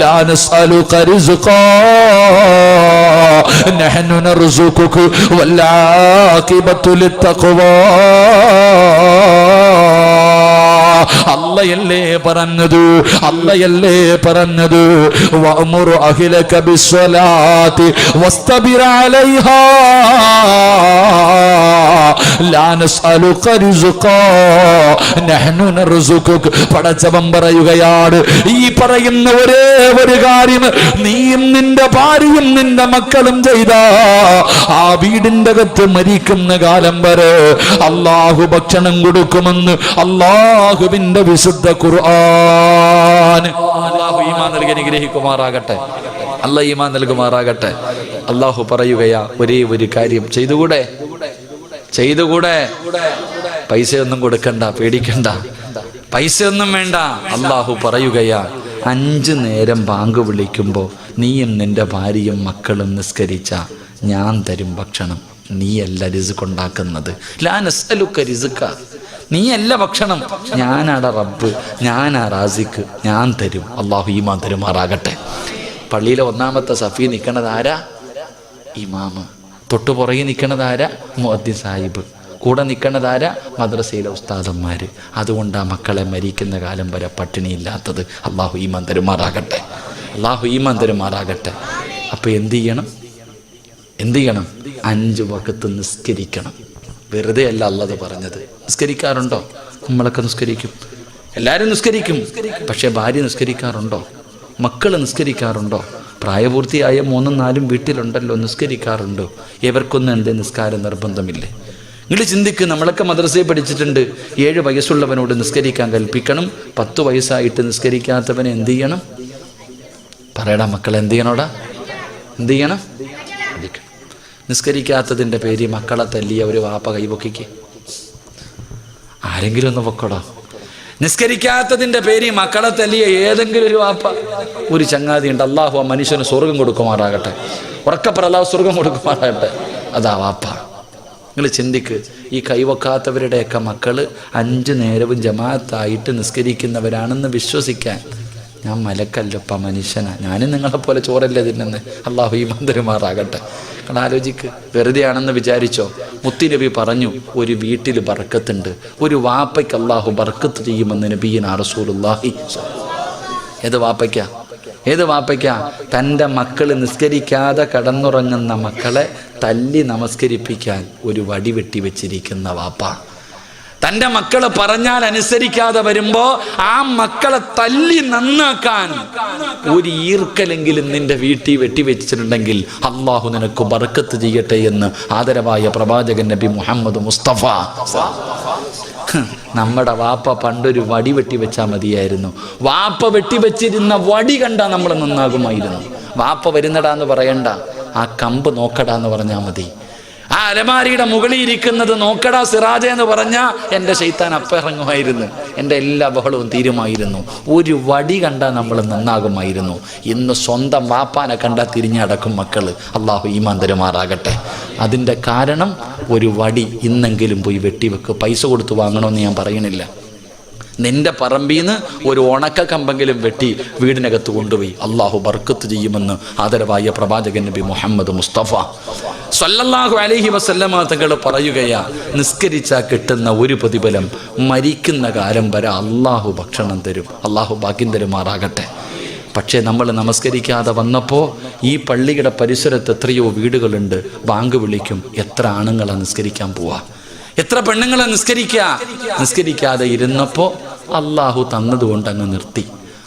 ലാ നസ്അലുക റിസ്ഖാ നഹ്നു നർസുകുക വൽ ആഖിബത്തു ലിത്തഖ്വാ. അല്ലയല്ലേ പറഞ്ഞത് വഅ്മുർ അഹ്ലക ബിസ്സലാത്തി വസ്തബിർ അലൈഹാ ലാ നസ്അലുക റിസ്ഖാ നഹ്നു നർസുകുക. പടച്ചവൻ പറയുകയാണ്, ഈ പറയുന്ന ഒരേ ഒരു കാര്യം നീയും നിന്റെ ഭാര്യയും നിന്റെ മക്കളും ചെയ്താ ആ വീടിന്റെ അകത്ത് മരിക്കുന്ന കാലം വരെ അള്ളാഹു ഭക്ഷണം കൊടുക്കുമെന്ന് അള്ളാഹുവിന്റെ വിശുദ്ധ ഖുർആൻ. അള്ളാഹു ഈമാൻ നൽകി അനുഗ്രഹിക്കുമാറാകട്ടെ. അല്ലാഹു ഈമാൻ നൽകുമാറാകട്ടെ. അള്ളാഹു പറയുകയാ, ഒരേ ഒരു കാര്യം ചെയ്തുകൂടെ? പൈസയൊന്നും കൊടുക്കണ്ട, പേടിക്കണ്ട, പൈസയൊന്നും വേണ്ട. അള്ളാഹു പറയുകയാ, 5 നേരം ബാങ്ക് വിളിക്കുമ്പോൾ നീയും നിന്റെ ഭാര്യയും മക്കളും നിസ്കരിച്ച ഞാൻ തരും ഭക്ഷണം, നീയല്ല റിസ്ക് ഉണ്ടാക്കുന്നത്. ലാ നസ്അലുക റിസ്ക, നീയല്ല ഭക്ഷണം, ഞാനാണ് റബ്ബ്, ഞാനാ റാസിക്ക്, ഞാൻ തരും. അള്ളാഹു ഈമാൻ തരുമാറാകട്ടെ. പള്ളിയിലെ ഒന്നാമത്തെ സഫി നിൽക്കണത് ആരാ? ഇമാമ്. തൊട്ടു പുറകെ നിൽക്കണത് ആരാ? മുഅദ്ദിൻ സാഹിബ്. കൂടെ നിൽക്കണതാരാ? മദ്രസയിലെ ഉസ്താദന്മാർ. അതുകൊണ്ട് ആ മക്കളെ മരിക്കുന്ന കാലം വരെ പട്ടിണിയില്ലാത്തത്. അള്ളാഹു ഈമാൻ തരുമാറാകട്ടെ, അള്ളാഹു ഈമാൻ തരുമാറാകട്ടെ. അപ്പോൾ എന്ത് ചെയ്യണം? 5 വഖത്ത് നിസ്കരിക്കണം. വെറുതെ അല്ല അല്ലാഹു പറഞ്ഞത്. നിസ്കരിക്കാറുണ്ടോ? നമ്മളൊക്കെ നിസ്കരിക്കും, എല്ലാവരും നിസ്കരിക്കും. പക്ഷേ ഭാര്യ നിസ്കരിക്കാറുണ്ടോ? മക്കൾ നിസ്കരിക്കാറുണ്ടോ? പ്രായപൂർത്തിയായ 3ഉം 4ഉം വീട്ടിലുണ്ടല്ലോ, നിസ്കരിക്കാറുണ്ടോ? ഇവർക്കൊന്നും എൻ്റെ നിസ്കാരം നിർബന്ധമില്ലേ? നിങ്ങൾ ചിന്തിക്ക്. നമ്മളൊക്കെ മദ്രസയിൽ പഠിച്ചിട്ടുണ്ട്, 7 വയസ്സുള്ളവനോട് നിസ്കരിക്കാൻ കൽപ്പിക്കണം. 10 വയസ്സായിട്ട് നിസ്കരിക്കാത്തവനെ എന്ത് ചെയ്യണം? പറയടാ മക്കളെ, എന്ത് ചെയ്യണോടാ? എന്ത് ചെയ്യണം? നിസ്കരിക്കാത്തതിൻ്റെ പേര് മക്കളെ തല്ലിയ ഒരു വാപ്പ കൈപൊക്കിക്ക്. ആരെങ്കിലും ഒന്ന് പൊക്കോടാ. നിസ്കരിക്കാത്തതിൻ്റെ പേര് മക്കളെ തല്ലിയ ഏതെങ്കിലും ഒരു വാപ്പ, ഒരു ചങ്ങാതി ഉണ്ട്. അള്ളാഹു ആ മനുഷ്യന് സ്വർഗം കൊടുക്കുമാറാകട്ടെ. ഉറക്കപ്പറ, അള്ളാഹു സ്വർഗം കൊടുക്കുമാറാകട്ടെ. അതാ വാപ്പ. നിങ്ങൾ ചിന്തിക്ക്. ഈ കൈവക്കാത്തവരുടെയൊക്കെ മക്കൾ 5 നേരവും ജമാഅത്തായിട്ട് നിസ്കരിക്കുന്നവരാണെന്ന് വിശ്വസിക്കാൻ ഞാൻ മലക്കല്ലപ്പ, മനുഷ്യനാണ്. ഞാനും നിങ്ങളെപ്പോലെ ചോറല്ലേ തിന്നുന്നത്. അള്ളാഹു ഈമാൻ തരുമാറാകട്ടെ. കാരണം ആലോചിക്ക്, വെറുതെയാണെന്ന് വിചാരിച്ചോ? മുത്തുനബി പറഞ്ഞു, ഒരു വീട്ടിൽ ബർക്കത്തുണ്ട്, ഒരു വാപ്പയ്ക്ക് അള്ളാഹു ബർക്കത്ത് ചെയ്യുമെന്ന് നബിയിനാ റസൂലുള്ളാഹി. ഏത് വാപ്പയ്ക്കാ? തൻ്റെ മക്കൾ നിസ്കരിക്കാതെ കടന്നുറങ്ങുന്ന മക്കളെ തല്ലി നമസ്കരിപ്പിക്കാൻ ഒരു വടി വെട്ടി വെച്ചിരിക്കുന്ന വാപ്പ. തൻ്റെ മക്കള് പറഞ്ഞാൽ അനുസരിക്കാതെ വരുമ്പോ ആ മക്കളെ തല്ലി നന്നാക്കാൻ ഒരു ഈർക്കലെങ്കിലും നിന്റെ വീട്ടിൽ വെട്ടിവെച്ചിട്ടുണ്ടെങ്കിൽ അള്ളാഹു നിനക്ക് ബർക്കത്ത് ചെയ്യട്ടെ എന്ന് ആദരവായ പ്രവാചകൻ നബി മുഹമ്മദ് മുസ്തഫ. നമ്മുടെ വാപ്പ പണ്ടൊരു വടി വെട്ടി വെച്ചാൽ മതിയായിരുന്നു. വാപ്പ വെട്ടിവെച്ചിരുന്ന വടി കണ്ടാൽ നമ്മൾ നന്നാകുമായിരുന്നു. വാപ്പ വരുന്നടാന്ന് പറയണ്ട, ആ കമ്പ് നോക്കടാന്ന് പറഞ്ഞാൽ മതി. ആ അലമാരിയുടെ മുകളിൽ ഇരിക്കുന്നത് നോക്കടാ സിറാജ എന്ന് പറഞ്ഞാൽ എൻ്റെ ശൈത്താൻ അപ്പിറങ്ങുമായിരുന്നു, എൻ്റെ എല്ലാ ബഹളവും തീരുമായിരുന്നു. ഒരു വടി കണ്ടാൽ നമ്മൾ നന്നാകുമായിരുന്നു. ഇന്ന് സ്വന്തം വാപ്പാനെ കണ്ടാൽ തിരിഞ്ഞടക്കും മക്കൾ. അള്ളാഹു ഈമാൻ തരുമാറാകട്ടെ. അതിൻ്റെ കാരണം ഒരു വടി ഇന്നെങ്കിലും പോയി വെട്ടിവെക്ക്. പൈസ കൊടുത്ത് വാങ്ങണമെന്ന് ഞാൻ പറയണില്ല. നിന്റെ പറമ്പിൽ നിന്ന് ഒരു ഉണക്ക കമ്പെങ്കിലും വെട്ടി വീടിനകത്ത് കൊണ്ടുപോയി അള്ളാഹു ബർക്കത്ത് ചെയ്യുമെന്ന് ആദരവായ പ്രവാചകൻ നബി മുഹമ്മദ് മുസ്തഫ സല്ലല്ലാഹു അലൈഹി വസല്ലമ തങ്ങൾ പറയുകയാ, നിസ്കരിച്ചാൽ കിട്ടുന്ന ഒരു പ്രതിഫലം മരിക്കുന്ന കാലം വരെ അള്ളാഹു ഭക്ഷണം തരും. അള്ളാഹു ഭാഗ്യം തരുമാറാകട്ടെ. പക്ഷേ നമ്മൾ നമസ്കരിക്കാതെ വന്നപ്പോൾ ഈ പള്ളിയുടെ പരിസരത്ത് എത്രയോ വീടുകളുണ്ട്. ബാങ്ക് വിളിക്കും, എത്ര ആണുങ്ങളാണ് നിസ്കരിക്കാൻ പോവാ, എത്ര പെണ്ണുങ്ങളെ നിസ്കരിക്കാതെ ഇരുന്നപ്പോൾ അള്ളാഹു തന്നതുകൊണ്ട് അങ്ങ് നിർത്തി.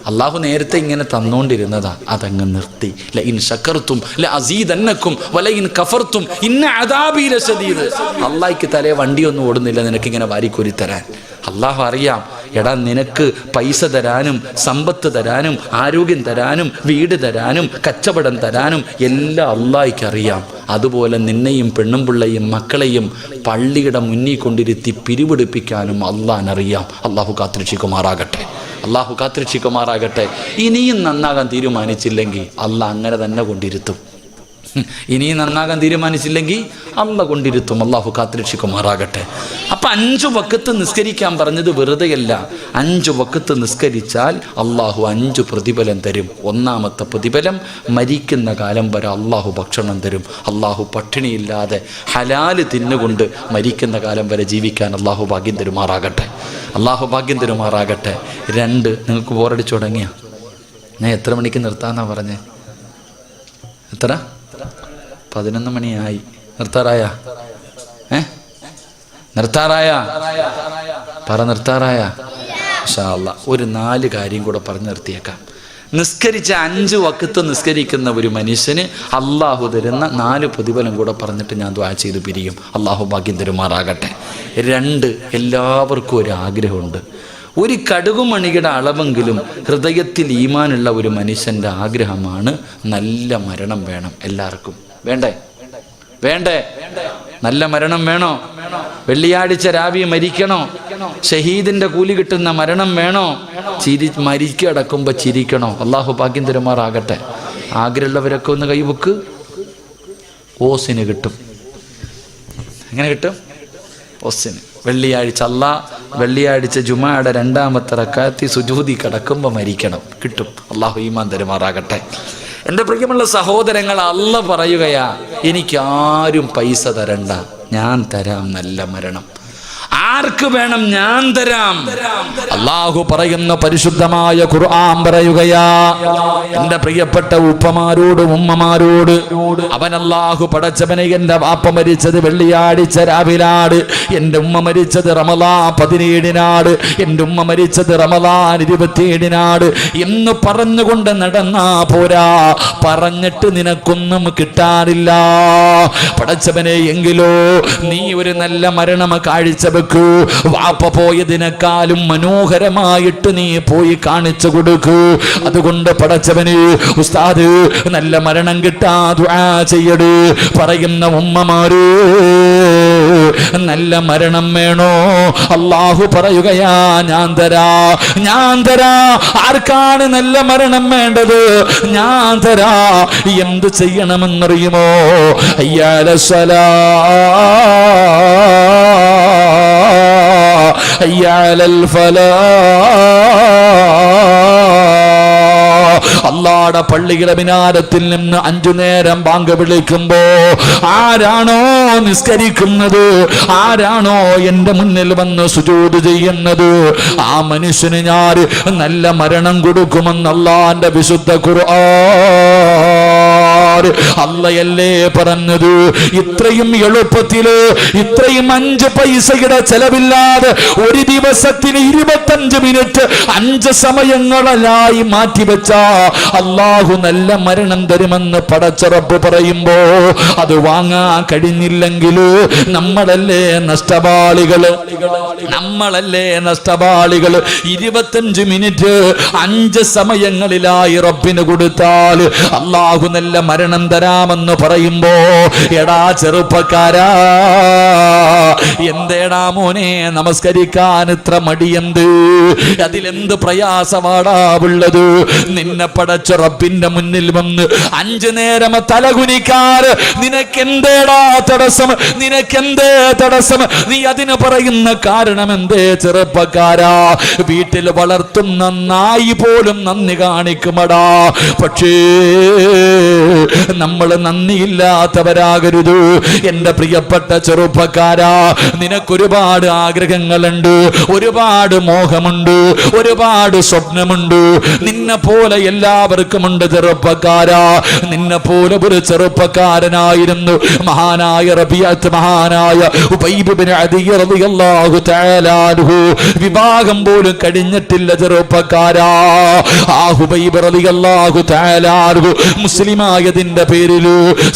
അള്ളാഹു നേരത്തെ ഇങ്ങനെ തന്നോണ്ടിരുന്നതാ, അതങ്ങ് നിർത്തി. ലഇൻ ശകർതും ലഅസീദന്നകും വലഇൻ കഫർതും ഇന്ന അദാബി ലശദീദ്. അള്ളാഹിക്ക് തലേ വണ്ടിയൊന്നും ഓടുന്നില്ല നിനക്കിങ്ങനെ വാരിക്കോരി തരാൻ. അള്ളാഹു അറിയാം, എടാ നിനക്ക് പൈസ തരാനും സമ്പത്ത് തരാനും ആരോഗ്യം തരാനും വീട് തരാനും കച്ചവടം തരാനും എല്ലാം അള്ളാഹിക്ക് അറിയാം. അതുപോലെ നിന്നെയും പെണ്ണും പിള്ളയും മക്കളെയും പള്ളിയുടെ മുന്നിൽ കൊണ്ടിരുത്തി പിരിവെടുപ്പിക്കാനും അള്ളാഹിനറിയാം. അള്ളാഹു കാത്തുരക്ഷിക്കുമാറാകട്ടെ, അള്ളാഹു കാത്തുരക്ഷിക്കുമാറാകട്ടെ. ഇനിയും നന്നാകാൻ തീരുമാനിച്ചില്ലെങ്കിൽ അള്ളാഹ് അങ്ങനെ തന്നെ കൊണ്ടിരുത്തും. ഇനിയും നന്നാകാൻ തീരുമാനിച്ചില്ലെങ്കിൽ അള്ള കൊണ്ടിരുത്തും. അള്ളാഹു കാത്തുരക്ഷിക്കുമാറാകട്ടെ. അപ്പം 5 വഖത്ത് നിസ്കരിക്കാൻ പറഞ്ഞത് വെറുതെയല്ല. 5 വഖത്ത് നിസ്കരിച്ചാൽ അള്ളാഹു 5 പ്രതിഫലം തരും. ഒന്നാമത്തെ പ്രതിഫലം, മരിക്കുന്ന കാലം വരെ അള്ളാഹു ഭക്ഷണം തരും. അള്ളാഹു പട്ടിണിയില്ലാതെ ഹലാല് തിന്നുകൊണ്ട് മരിക്കുന്ന കാലം വരെ ജീവിക്കാൻ അള്ളാഹു ഭാഗ്യം തരുമാറാകട്ടെ, അള്ളാഹു ഭാഗ്യം തരുമാറാകട്ടെ. 2, നിങ്ങൾക്ക് ബോറടിച്ചു തുടങ്ങിയ ഞാൻ എത്ര മണിക്ക് നിർത്താന്നാ പറഞ്ഞേ? എത്ര? 11 മണിയായി. നിർത്താറായ? നിർത്താറായ? പറ, നിർത്താറായ? ഇൻഷാ അല്ലാഹ് ഒരു 4 കാര്യം കൂടെ പറഞ്ഞു നിർത്തിയേക്കാം. നിസ്കരിച്ച 5 വഖത്ത് നിസ്കരിക്കുന്ന ഒരു മനുഷ്യന് അള്ളാഹു തരുന്ന 4 പ്രതിഫലം കൂടെ പറഞ്ഞിട്ട് ഞാൻ ദുആ ചെയ്ത് പിരിയും. അള്ളാഹു ഭാഗ്യം തരുമാറാകട്ടെ. 2, എല്ലാവർക്കും ഒരു ആഗ്രഹമുണ്ട്. ഒരു കടുകുമണിയുടെ അളവെങ്കിലും ഹൃദയത്തിൽ ഈമാനുള്ള ഒരു മനുഷ്യൻ്റെ ആഗ്രഹമാണ് നല്ല മരണം വേണം. എല്ലാവർക്കും വേണ്ടേ? നല്ല മരണം വേണോ? വെള്ളിയാഴ്ച രാവിലെ മരിക്കണോ? ഷഹീദിന്റെ കൂലി കിട്ടുന്ന മരണം വേണോ? മരിക്കടക്കുമ്പോൾ ചിരിക്കണോ? അള്ളാഹു ഭാഗ്യം തരുമാറാകട്ടെ. ആഗ്രഹമുള്ളവരൊക്കെ ഒന്ന് കൈവക്ക്. ഓസിന് കിട്ടും. എങ്ങനെ കിട്ടും? ഓസിന്. വെള്ളിയാഴ്ച വെള്ളിയാഴ്ച ജുമായുടെ 2ാമത്തെ റക്അത്തി സുജൂദി കിടക്കുമ്പോൾ മരിക്കണം, കിട്ടും. അള്ളാഹു ഈമാൻ തരുമാറാകട്ടെ. എൻ്റെ പ്രിയമുള്ള സഹോദരങ്ങൾ, അള്ളാഹ് പറയുകയാ, എനിക്കാരും പൈസ തരണ്ട, ഞാൻ തരാം നല്ല മരണം. ആർക്ക് വേണം? ഞാൻ തരാം. അള്ളാഹു പറയുന്ന പരിശുദ്ധമായ ഖുർആൻ പറയുകയാ, എന്റെ പ്രിയപ്പെട്ട ഉപ്പമാരോട് ഉമ്മമാരോട്, അവൻ അള്ളാഹു പടച്ചവനെ, എന്റെ വാപ്പ മരിച്ചത് വെള്ളിയാഴ്ച രാവിലാണ്, എന്റെ ഉമ്മ മരിച്ചത് റമളാൻ 17-നാണ്, എന്റെ ഉമ്മ മരിച്ചത് റമളാൻ 27-നാണ് എന്ന് പറഞ്ഞുകൊണ്ട് നടന്നാ പോരാ. പറഞ്ഞിട്ട് നിനക്കൊന്നും കിട്ടാനില്ല പടച്ചവനെ. എങ്കിലോ നീ ഒരു നല്ല മരണം കാഴ്ചവെക്കൂ. വാപ്പ പോയതിനേക്കാളും മനോഹരമായിട്ട് നീ പോയി കാണിച്ചു കൊടുക്കൂ. അതുകൊണ്ട് പടച്ചവന് ഉസ്താദ് നല്ല മരണം കിട്ടാ ദുആ ചെയ്യട് പറയുന്ന ഉമ്മമാര്, നല്ല മരണം വേണോ? അള്ളാഹു പറയുകയാ, ഞാൻ തരാ. ആർക്കാണ് നല്ല മരണം വേണ്ടത്? ഞാൻ തരാ. എന്ത് ചെയ്യണമെന്നറിയുമോ? അയ്യാല സ്വലാ, അയ്യാലൽ ഫലാ. അള്ളാഹുവിന്റെ പള്ളിയുടെ മിനാരത്തിൽ നിന്ന് 5 നേരം ബാങ്ക് വിളിക്കുമ്പോ ആരാണോ നിസ്കരിക്കുന്നത്, ആരാണോ എന്റെ മുന്നിൽ വന്ന് സുജൂദ് ചെയ്യുന്നത്, ആ മനുഷ്യന് ഞാൻ നല്ല മരണം കൊടുക്കുമെന്ന് അള്ളാഹുവിന്റെ വിശുദ്ധ ഖുർആൻ. അള്ളയല്ലേ പറഞ്ഞത്? ഇത്രയും എളുപ്പത്തില്, ഇത്രയും 5 പൈസയുടെ ചെലവില്ലാതെ ഒരു ദിവസത്തിന് 25 മിനിറ്റ് 5 സമയങ്ങളായി മാറ്റിവെച്ച അള്ളാഹു നല്ല മരണം തരുമെന്ന് പടച്ച റബ്ബ് പറയുമ്പോ അത് വാങ്ങാൻ കഴിഞ്ഞില്ലെങ്കിൽ നമ്മളല്ലേ നഷ്ടപാളികള്? 25 മിനിറ്റ് 5 സമയങ്ങളിലായി റബ്ബിന് കൊടുത്താൽ അള്ളാഹു നല്ല മരണം തരാമെന്ന് പറയുമ്പോ, എടാ ചെറുപ്പക്കാരാ, എന്തേടാ മോനെ നമസ്കരിക്കാൻ ഇത്ര മടിയെന്ത്? അതിലെന്ത് പ്രയാസമാടാ ഉള്ളത്? നിന്നെ പടച്ച റബ്ബിന്റെ മുന്നിൽ വന്ന് 5 നേരം തലകുനിക്കാറ് നിനക്കെന്തേടാ തടസ്സം? നിനക്കെന്തേ തടസ്സം? നീ അതിന് പറയുന്ന കാരണം എന്തേ ചെറുപ്പക്കാരാ? വീട്ടിൽ വളർത്തുന്ന നായി പോലും നന്ദി കാണിക്കുമടാ. പക്ഷേ നമ്മൾ നന്ദിയില്ലാത്തവരാകരുത്. എന്റെ പ്രിയപ്പെട്ട ചെറുപ്പക്കാരാ, നിനക്കൊരുപാട് ആഗ്രഹങ്ങളുണ്ട്, ഒരുപാട് മോഹമുണ്ട്, ഒരുപാട് സ്വപ്നമുണ്ട്. നിന്നെ പോലെ എല്ലാവർക്കുമുണ്ട് ചെറുപ്പക്കാരാ. നിന്നെ പോലെ ഒരു ചെറുപ്പക്കാരനായിരുന്നു മഹാനായ റബീഅത്ത്, മഹാനായ ഉബൈബ് ഇബ്നു അദി റളിയല്ലാഹു തആല അൻഹു. വിവാഹം പോലും കഴിഞ്ഞിട്ടില്ല ചെറുപ്പക്കാരാ. ആ ഉബൈബ് റളിയല്ലാഹു തആല അൻഹു മുസ്ലിമായതിന്റെ പേരിൽ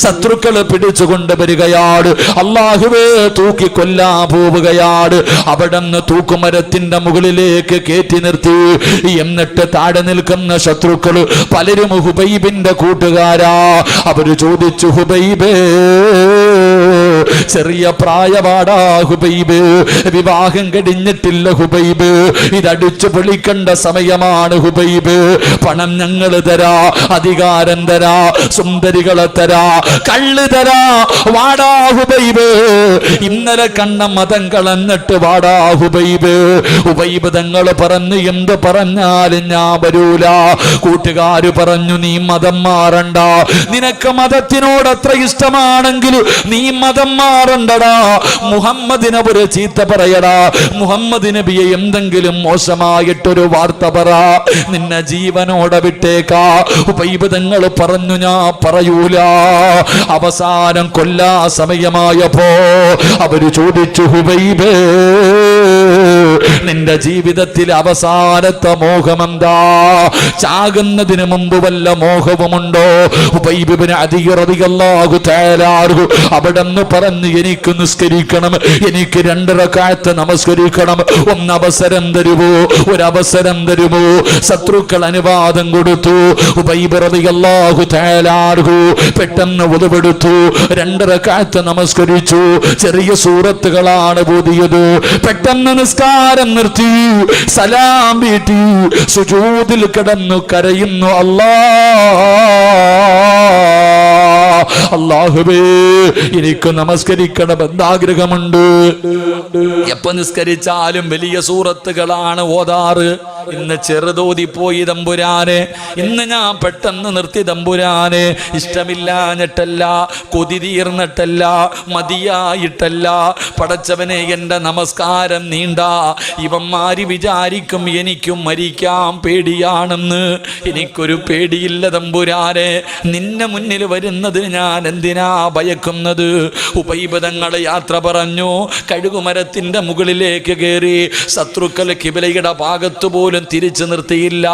ശത്രുക്കളെ പിടിച്ചുകൊണ്ട് വരികയാണ്. അല്ലാഹുവേ തൂക്കി കൊല്ലാൻ പോവുകയാണ്. അവിടുന്ന് തൂക്കുമരത്തിന്റെ മുകളിലേക്ക് കയറ്റി നിർത്തി. എന്നിട്ട് താഴെ നിൽക്കുന്ന ശത്രുക്കള് പലരും ഹുബൈബിന്റെ കൂട്ടുകാരാ. അവര് ചോദിച്ചു, ഹുബൈബേ, ചെറിയ പ്രായപാടാ ഹുബൈബ്, വിവാഹം കഴിഞ്ഞിട്ടില്ല ഹുബൈബ്, ഇതടിച്ചു പൊളിക്കേണ്ട സമയമാണ് ഹുബൈബ്. പണം ഞങ്ങൾ തരാ, അധികാരം തരാ, സുന്ദരികളെ തരാ, കള്ള് തരാ, വാടാ ഹുബൈബ്. ഇന്നലെ കണ്ട മതം കളഞ്ഞിട്ട് വാടാ ഹുബൈബ്. ഹുബൈബ് തങ്ങൾ പറഞ്ഞു, എന്ത് പറഞ്ഞാലും ഞാൻ വരൂല. കൂട്ടുകാര് പറഞ്ഞു, നീ മതം മാറണ്ട, നിനക്ക് മതത്തിനോട് അത്ര ഇഷ്ടമാണെങ്കിൽ നീ മതം മാറണ്ടടാ. മുഹമ്മദിനെ ഒരു ചീത്ത പറയടാ, മുഹമ്മദ് നബിയെ എന്തെങ്കിലും മോശമായിട്ടൊരു വാർത്ത പറ, നിന്നെ ജീവനോടെ വിട്ടേക്കാ. ഹുബൈബ് തങ്ങൾ പറഞ്ഞു, ഞാൻ പറയൂല. അവസാനം കൊല്ലാ സമയമായപ്പോ അവര് ചോദിച്ചു, ഹുബൈബേ, നിന്റെ ജീവിതത്തിൽ അവസാനത്തെ മോഹമെന്താ? ചാകുന്നതിന് മുമ്പ് വല്ല മോഹവുമുണ്ടോ? ഉബൈബ് ഇബ്നു അദി റളിയല്ലാഹു തആല അൻഹു അവിടെന്ന് പറഞ്ഞു, എനിക്ക് നിസ്കരിക്കണം, എനിക്ക് 2 റക്അത്ത് നമസ്കരിക്കണം, ഒന്ന് അവസരം തരുമോ? ഒരു അവസരം തരുമോ? ശത്രുക്കൾ അനുവാദം കൊടുത്തു. ഉബൈബ് റളിയല്ലാഹു തആല അൻഹു പെട്ടെന്ന് വുളുവെടുത്തു, 2 റക്അത്ത് നമസ്കരിച്ചു. ചെറിയ സൂറത്തുകളാണ് ഓതിയത്. പെട്ടെന്ന് നിസ്കാരം നിർത്തി, സലാം വീട്ടി, സുജൂദിൽ കിടന്നു കരയുന്നു. അല്ലാഹുവേ എനിക്ക് നമസ്കരിക്കണമെന്ന് ആഗ്രഹമുണ്ട്. എപ്പോ നിസ്കരിച്ചാലും വലിയ സൂറത്തുകളാണ് ഓതാറ്. ഇന്ന് ചെറുതോതിപ്പോയി തമ്പുരാനെ, ഇന്ന് ഞാൻ പെട്ടെന്ന് നിർത്തി തമ്പുരാനെ. ഇഷ്ടമില്ലാഞ്ഞിട്ടല്ല, കൊതി തീർന്നിട്ടല്ല, മതിയായിട്ടല്ല. പടച്ചവനെ, എൻ്റെ നമസ്കാരം നീണ്ട. ഇവന്മാര് വിചാരിക്കും എനിക്കും മരിക്കാൻ പേടിയാണെന്ന്. എനിക്കൊരു പേടിയില്ല തമ്പുരാനെ. നിന്നെ മുന്നിൽ വരുന്നത് ഞാൻ എന്തിനാ ഭയക്കുന്നത്? ഉപൈബദങ്ങൾ യാത്ര പറഞ്ഞു, കഴുകുമരത്തിന്റെ മുകളിലേക്ക് കയറി. ശത്രുക്കൾ കിബിലയുടെ ഭാഗത്തു പോലും തിരിച്ചു നിർത്തിയില്ല,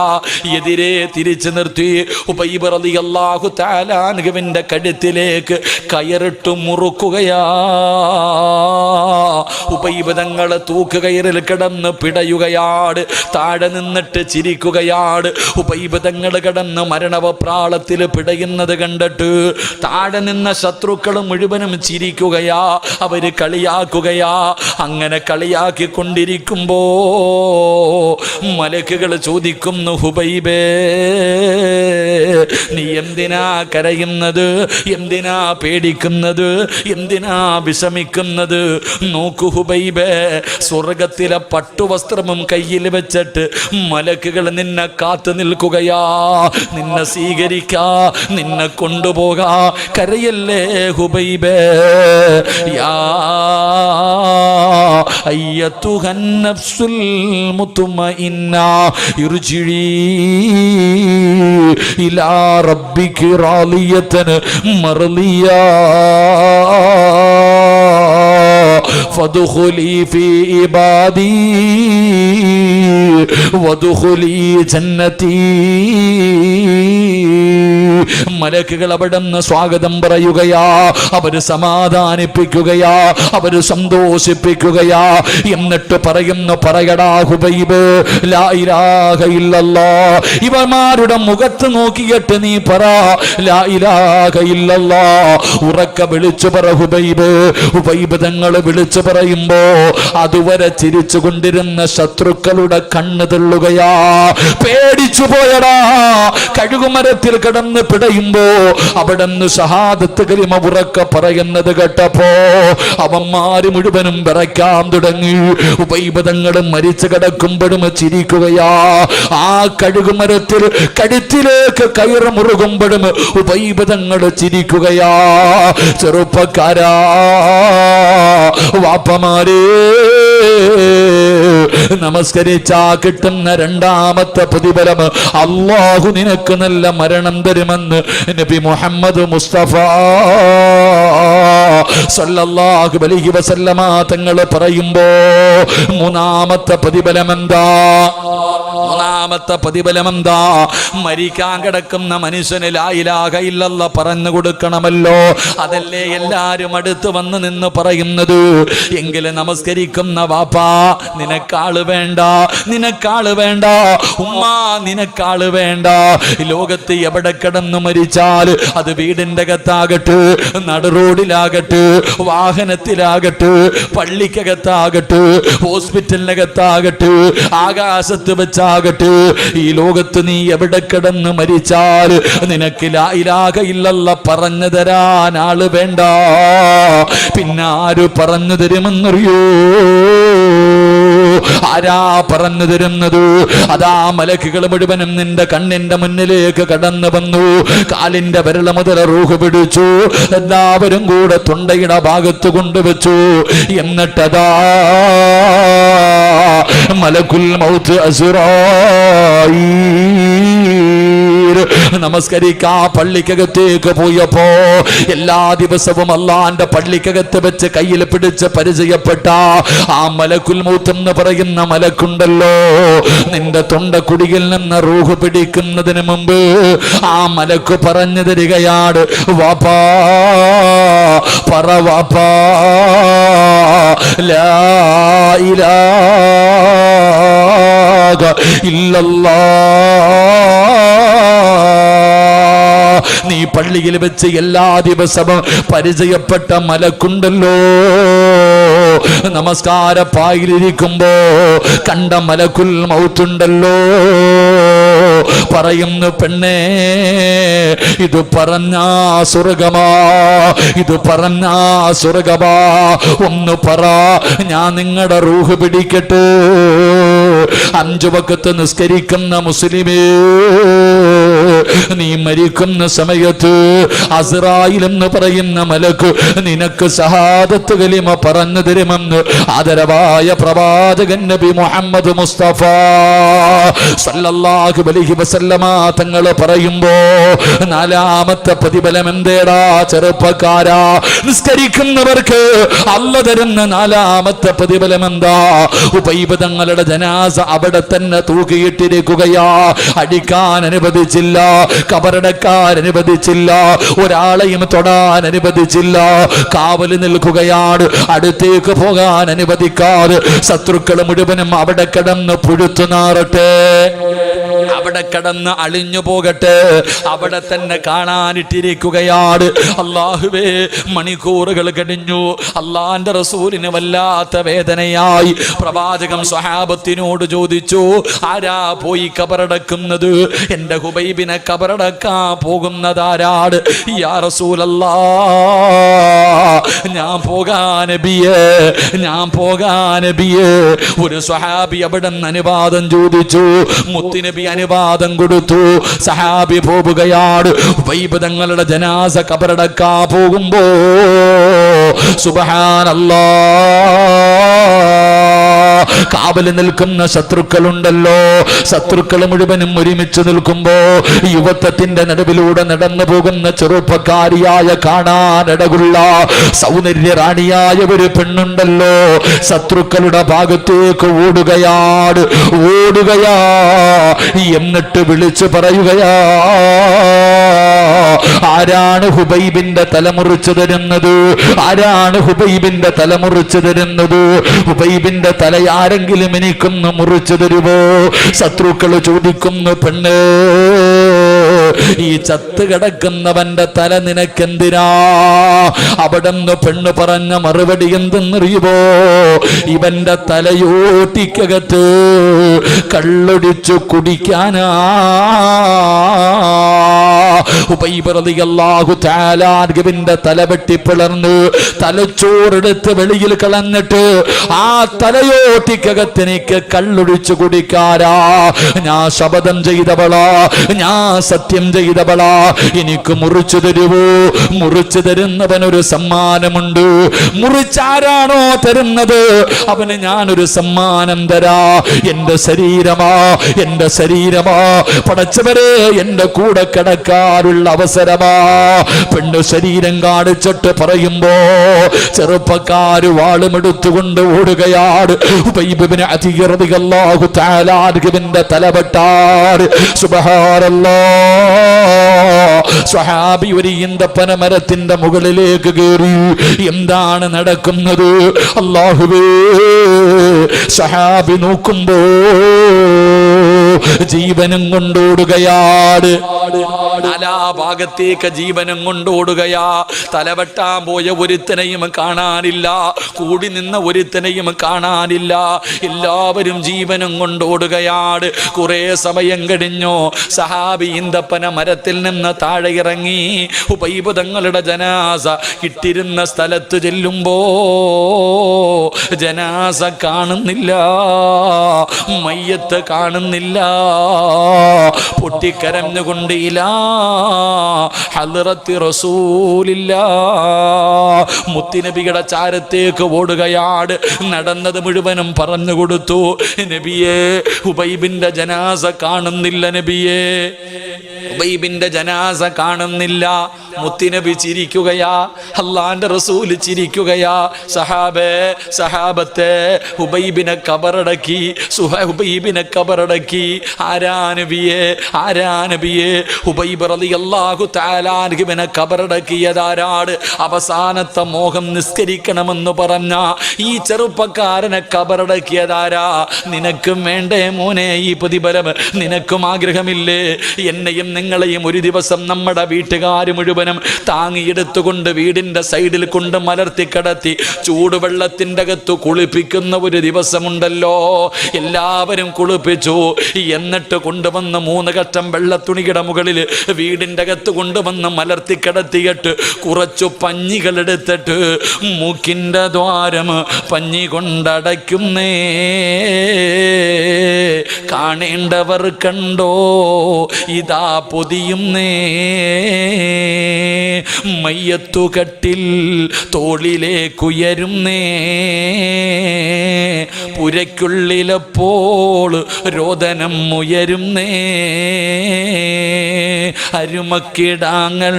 എതിരെ തിരിച്ചു നിർത്തി. ഉബൈബ് റളിയല്ലാഹു തആല അൻഹുവിന്റെ കഴുത്തിലേക്ക് കയറിട്ട് മുറുക്കുകയാ. ഉബൈബ് തങ്ങൾ തൂക്കുകയറിൽ കിടന്ന് പിടയുകയാണ്, താഴെ നിന്നിട്ട് ചിരിക്കുകയാണ്. ഉബൈബ് തങ്ങൾ കിടന്ന് മരണവപ്രാളത്തിൽ പിടയുന്നത് കണ്ടിട്ട് താഴെ നിന്ന ശത്രുക്കൾ മുഴുവനും ചിരിക്കുകയാ, അവര് കളിയാക്കുകയാ. അങ്ങനെ കളിയാക്കിക്കൊണ്ടിരിക്കുമ്പോ മലക്കുകൾ ചോദിക്കുന്നു, ഹുബൈബേ നീ എന്തിനാ കരയുന്നത്? എന്തിനാ പേടിക്കുന്നത്? എന്തിനാ വിഷമിക്കുന്നത്? നോക്കു ഹുബൈബേ, സ്വർഗത്തിലെ പട്ടുവസ്ത്രവും കയ്യിൽ വെച്ചിട്ട് മലക്കുകൾ നിന്നെ കാത്തു നിൽക്കുകയാ, നിന്നെ സ്വീകരിക്കാ, നിന്നെ കൊണ്ടുപോകാ. കരയല്ലേ ഹുബൈബേ. യാ അയ്യത്തുഹൻ നഫ്സുൽ മുത്മഇന്ന ഇർജിഇ ഇലാ റബ്ബികി റാളിയതൻ മർളിയാ ഫദ്ഖുലി ഫീ ഇബാദി വദ്ഖുലി ജന്നതി. മലക്കുകൾ അവിടുന്ന് സ്വാഗതം പറയുകയാ, അവര് സമാധാനിപ്പിക്കുകയാ, അവര് സന്തോഷിപ്പിക്കുകയാ. എന്നിട്ട് പറയുന്നു, പറയടാ ഹുബൈബ്, ലാ ഇലാഹ ഇല്ലല്ലാഹ്. ഇവന്മാരുടെ മുഖത്ത് നോക്കിയിട്ട് നീ പറ, ലാ ഇലാഹ ഇല്ലല്ലാഹ്. ഉറക്കെ വിളിച്ചു പറ ഹുബൈബ്. ഹുബൈബ് തങ്ങൾ വിളിച്ചു പറയുമ്പോ അതുവരെ ചിരിച്ചു കൊണ്ടിരുന്ന ശത്രുക്കളുടെ കണ്ണ് തള്ളുകയാ. പേടിച്ചു പോയടാ. കഴുകുമരത്തിൽ കിടന്ന് പിടയുമ്പോ അവിടുന്ന് ഷഹാദത്ത് കലിമ ഉറക്കെ പറയുന്നത് കേട്ടപ്പോ അവന്മാര് മുഴുവനും വിറയ്ക്കാൻ തുടങ്ങി. ഉബൈബ് തങ്ങൾ മരിച്ചു കിടക്കുമ്പോഴും ചിരിക്കുകയാ. ആ കഴുകുമരത്തിൽ കഴുത്തിലേക്ക് കയറ് മുറുകുമ്പോഴും ഉബൈബ് തങ്ങൾ ചിരിക്കുകയാ. ചെറുപ്പക്കാരാ, വാപ്പമാരേ, നമസ്കരിച്ചാ കിട്ടുന്ന രണ്ടാമത്തെ പ്രതിഫലം അല്ലാഹു നിനക്ക് നല്ല മരണം തരുമെന്ന് നബി മുഹമ്മദ് മുസ്തഫ സല്ലല്ലാഹു അലൈഹി വസല്ലമ തങ്ങൾ പറയുമ്പോ മൂന്നാമത്തെ പ്രതിഫലം എന്താ? മൂന്നാമത്തെ പ്രതിഫലം എന്താ? മരിക്കാൻ കിടക്കുന്ന മനുഷ്യന് ലാ ഇലാഹ ഇല്ലല്ലാഹ് പറഞ്ഞു കൊടുക്കണമല്ലോ. അതല്ലേ എല്ലാരും അടുത്ത് വന്ന് നിന്ന് പറയുന്നത്. എങ്കിലും നമസ്കരിക്കുന്ന വാപ്പാ, നിനക്കാള് വേണ്ട, നിനക്കാള് വേണ്ട. ഉമ്മ, നിനക്കാള് വേണ്ട. ലോകത്ത് എവിടെ കിടന്നു മരിച്ചാൽ അത് വീടിന്റെ അകത്താകട്ടെ, നടുറോഡിലാകട്ടെ, വാഹനത്തിലാകട്ടെ, പള്ളിക്കകത്താകട്ടെ, ഹോസ്പിറ്റലിനകത്താകട്ടെ, ആകാശത്ത് വെച്ചാകട്ടെ, ഈ ലോകത്ത് നീ എവിടെ കിടന്ന് മരിച്ചാൽ നിനക്ക് ലാ ഇലാഹ ഇല്ലല്ലാഹ് പറഞ്ഞു തരാൻ ആള് വേണ്ട. പിന്നെ ആര് പറഞ്ഞു തരുമെന്നറിയോ? ആരാ പറഞ്ഞു തരുന്നത്? അതാ മലക്കുകൾ മുഴുവനും നിന്റെ കണ്ണിന്റെ മുന്നിലേക്ക് കടന്നു വന്നു. കാലിന്റെ വിരൽ മുതൽ റൂഹ് പിടിച്ചു, എല്ലാവരും കൂടെ തൊണ്ടയുടെ ഭാഗത്ത് കൊണ്ടുവച്ചു. എന്നിട്ടതാ മലക്കുൽ മൗത്ത് അസ്റായീൽ നമസ്കരിക്കാ പള്ളിക്കകത്തേക്ക് പോയപ്പോ എല്ലാ ദിവസവും അള്ളാന്റെ പള്ളിക്കകത്ത് വെച്ച് കയ്യിൽ പിടിച്ച് പരിചയപ്പെട്ട ആ മലക്കുൽ മൗത്ത് എന്ന് പറയുന്ന മലക്കുണ്ടല്ലോ, നിന്റെ തൊണ്ടക്കുടിയിൽ നിന്ന് റൂഹ് പിടിക്കുന്നതിന് മുമ്പ് ആ മലക്ക് പറഞ്ഞു തരികയാണ്, വാപ്പാ പറ വാപ്പാ ലാ ഇലാഹ ഇല്ലല്ലാഹ്. നീ പള്ളിയിൽ വെച്ച് എല്ലാ ദിവസവും പരിചയപ്പെട്ട മലക്കുണ്ടല്ലോ, നമസ്കാര പായിലിരിക്കുമ്പോ കണ്ട മലക്കുൽ മൗത്തുണ്ടല്ലോ, പറയുന്നു, പെണ്ണേ, ഇത് പറഞ്ഞാ സ്വർഗമാ, ഇത് പറഞ്ഞാ സ്വർഗമാ. ഒന്ന് പറ, ഞാൻ നിങ്ങളുടെ റൂഹ് പിടിക്കട്ടെ. 5 വഖത്ത് നിസ്കരിക്കുന്ന മുസ്ലിമേ, നീ മരിക്കുന്ന സമയത്ത് അസ്റായിൽ എന്ന് പറയുന്ന മലക്ക് നിനക്ക് ഷഹാദത്ത് കലിമ പറഞ്ഞു തരുമെന്ന് ആദരവായ പ്രവാചകൻ നബി മുഹമ്മദ് മുസ്തഫ സല്ലല്ലാഹു അലൈഹി വസല്ലമ തങ്ങൾ പറയുമ്പോ 4ാമത്തെ പ്രതിഫലം എന്തേടാ ചെറുപ്പക്കാരാ? നിസ്കരിക്കുന്നവർക്ക് അല്ലാഹു തരുന്ന 4ാമത്തെ പ്രതിഫലം എന്താ? ഉബൈബ് തങ്ങളുടെ ജനാസ അവിടെ തന്നെ തൂക്കിയിട്ടിരിക്കുകയാ. അടിക്കാൻ അനുവദിച്ചില്ല, കബറടക്കാൻ അനുവദിച്ചില്ല, ഒരാളെയും തൊടാൻ അനുവദിച്ചില്ല. കാവല് നിൽക്കുകയാണ്, അടുത്തേക്ക് പോകാൻ അനുവദിക്കാതെ. ശത്രുക്കൾ മുഴുവനും അവിടെ കിടന്ന് പുഴുത്തു നാറട്ടെ, അവിടെ കിടന്ന് അളിഞ്ഞു പോകട്ടെ, അവിടെ തന്നെ കാണാനിട്ടിരിക്കുകയാണ്. അല്ലാഹുവേ, മണിക്കൂറുകൾ കഴിഞ്ഞു. അള്ളാന്റെ റസൂലിന് വല്ലാത്ത വേദനയായി. പ്രവാചകം സ്വഹാബത്തിനോട് ചോദിച്ചു, ആരാ പോയി കബറടക്കുന്നത്? എന്റെ ഹുബൈബിനെ കബറടക്കാൻ പോകുന്നതാരാണ്? യാ റസൂലല്ലാഹ്, ഞാൻ പോകാൻ നബിയേ, ഞാൻ പോകാൻ നബിയേ. ഒരു സ്വഹാബി അവിടെ നിന്ന് അനുവാദം ചോദിച്ചു. മുത്തുനബി അനുവാദം കൊടുത്തു. സഹാബി പോവുകയാണ്. ഹുബൈബ് തങ്ങളുടെ ജനാസ കബറടക്കാൻ പോകുമ്പോ സുബ്ഹാനല്ലാഹ്, കാവല് നിൽക്കുന്ന ശത്രുക്കളുണ്ടല്ലോ, ശത്രുക്കൾ മുഴുവനും ഒരുമിച്ച് നിൽക്കുമ്പോ യുവത്വത്തിന്റെ നടുവിലൂടെ നടന്നു പോകുന്ന ചെറുപ്പക്കാരിയായ കാണാനിടകുള്ള സൗന്ദര്യ റാണിയായ ഒരു പെണ്ണുണ്ടല്ലോ, ശത്രുക്കളുടെ ഭാഗത്തേക്ക് ഓടുകയാണ്, ഓടുകയാ. എന്നിട്ട് വിളിച്ചു പറയുകയാ, ആരാണ് ഹുബൈബിന്റെ തലമുറിച്ചു തരുന്നത്? ആരാണ് ഹുബൈബിന്റെ തലമുറിച്ചു തരുന്നത്? ഹുബൈബിന്റെ തല ആരെങ്കിലും എനിക്കൊന്ന് മുറിച്ചു തരുമോ? ശത്രുക്കൾ ചോദിക്കുന്നു, പെണ്ണ്, ഈ ചത്ത് കിടക്കുന്നവന്റെ തല നിനക്കെന്തിനാ? അവിടെന്ന് പെണ്ണ് പറഞ്ഞ മറുപടി എന്തെന്നറിയുമോ? ഇവന്റെ തലയോട്ടിക്കകത്ത് കള്ളൊടിച്ചു കുടിക്കാനാ. ഉബൈബ് റളിയല്ലാഹു തആല അൻഹുവിന്റെ തല വെട്ടിപ്പിളർന്ന് തലച്ചോറെടുത്ത് വെളിയിൽ കളഞ്ഞിട്ട് ആ തലയോട്ടിക്കകത്ത് എനിക്ക് കള്ളൊടിച്ചു കുടിക്കാരാ. ഞാൻ ശപഥം ചെയ്തവളാ, ഞാൻ സത്യം ചെയ്തവളാ. എനിക്ക് മുറിച്ചു തരുവോ? മുറിച്ചു തരുന്നവനൊരു സമ്മാനമുണ്ട്. മുറിച്ചാരാണോ തരുന്നത് അവന് ഞാനൊരു സമ്മാനം തരാ. എന്റെ ശരീരമാ, എന്റെ ശരീരമാ. പടച്ചവരെ, എന്റെ കൂടെ കിടക്കാനുള്ള അവസരമാ. പെണ്ണ് ശരീരം കാണിച്ചിട്ട് പറയുമ്പോ ചെറുപ്പക്കാര് വാളുമെടുത്തുകൊണ്ട് ഓടുകയാണ്. ഉബൈബ് ഇബ്നു അദീ റളിയല്ലാഹു തആല അൻഹുവിന്റെ തലവെട്ടാർ. സുബ്ഹാനല്ലാഹ്, സ്വഹാബി ഒരു ഈന്തപ്പന മരത്തിന്റെ മുകളിലേക്ക് കയറി. എന്താണ് നടക്കുന്നത്? അല്ലാഹുവേ, സ്വഹാബി നോക്കുമ്പോ ജീവനും കൊണ്ടോടുകയാണ്. നാലാ ഭാഗത്തേക്ക് ജീവനും കൊണ്ടോടുകയാ. തലവെട്ടാൻ പോയ ഒരുത്തനെയും കാണാനില്ല, കൂടി നിന്ന ഒരുത്തനെയും കാണാനില്ല. എല്ലാവരും ജീവനും കൊണ്ടോടുകയാണ്. കുറെ സമയം കഴിഞ്ഞു. സഹാബി ഈന്തപ്പന മരത്തിൽ നിന്ന് താഴെ ഇറങ്ങി ഉബൈബ് തങ്ങളുടെ ജനാസ ഇട്ടിരുന്ന സ്ഥലത്ത് ചെല്ലുമ്പോ ജനാസ കാണുന്നില്ല, മയ്യത്ത് കാണുന്നില്ല. പൊട്ടിക്കരഞ്ഞുകൊണ്ട് ഇലാ ഹദ്റത്തി റസൂലില്ലാഹ്, മുത്തുനബിയുടെ ചാരത്തേക്ക് ഓടുകയാണ്. നടന്നത് മുഴുവനും പറഞ്ഞു കൊടുത്തു. നബിയേ, ഉബൈബിന്റെ ജനാസ കാണുന്നില്ല. നബിയേ, ഉബൈബിന്റെ ജനാസ കാണുന്നില്ല. മുത്തുനബി ചിരിക്കുകയാ, അല്ലാഹുവിന്റെ റസൂൽ ചിരിക്കുകയാ. സഹാബേ, സഹാബത്തെ, ഹുബൈബിനെ കബറടക്കി, ഹുബൈബിനെ കബറടക്കി. ആരാ നബിയേ, ആരാ നബിയേ? ഹുബൈബ് റളിയല്ലാഹു തആല അൻഹുവിനെ കബറടക്കിയതാരാണ്? അവസാനത്തെ മോഹം നിസ്കരിക്കണമെന്ന് പറഞ്ഞ ഈ ചെറുപ്പക്കാരനെ കബറടക്കിയതാരാ? നിനക്കും വേണ്ടേ മോനെ ഈ പ്രതിഫലം? നിനക്കും ആഗ്രഹമില്ലേ എന്നെയും നിങ്ങളെയും ഒരു ദിവസം നമ്മുടെ വീട്ടുകാർ മുഴുവനും താങ്ങിയെടുത്തുകൊണ്ട് വീടിൻ്റെ സൈഡിൽ കൊണ്ട് മലർത്തി കിടത്തി ചൂടുവെള്ളത്തിൻ്റെ അകത്ത് കുളിപ്പിക്കുന്ന ഒരു ദിവസമുണ്ടല്ലോ. എല്ലാവരും കുളിപ്പിച്ചു. എന്നിട്ട് കൊണ്ടുവന്ന് 3 കഷ്ടം വെള്ളത്തുണിയുടെ മുകളിൽ വീടിൻ്റെ അകത്ത് കൊണ്ടുവന്ന് മലർത്തി കിടത്തിയിട്ട് കുറച്ചു പഞ്ഞികൾ എടുത്തിട്ട് മൂക്കിൻ്റെ ദ്വാരം പഞ്ഞി കൊണ്ടടയ്ക്കുന്നേ. കാണേണ്ടവർ കണ്ടോ ഇതാ പൊതിയുന്നേ. മയ്യത്തുകട്ടിൽ തോളിലേക്കുയരുന്നേ. പുരയ്ക്കുള്ളിലപ്പോൾ രോദനം ഉയരുന്നേ. അരുമക്കിടാങ്ങൾ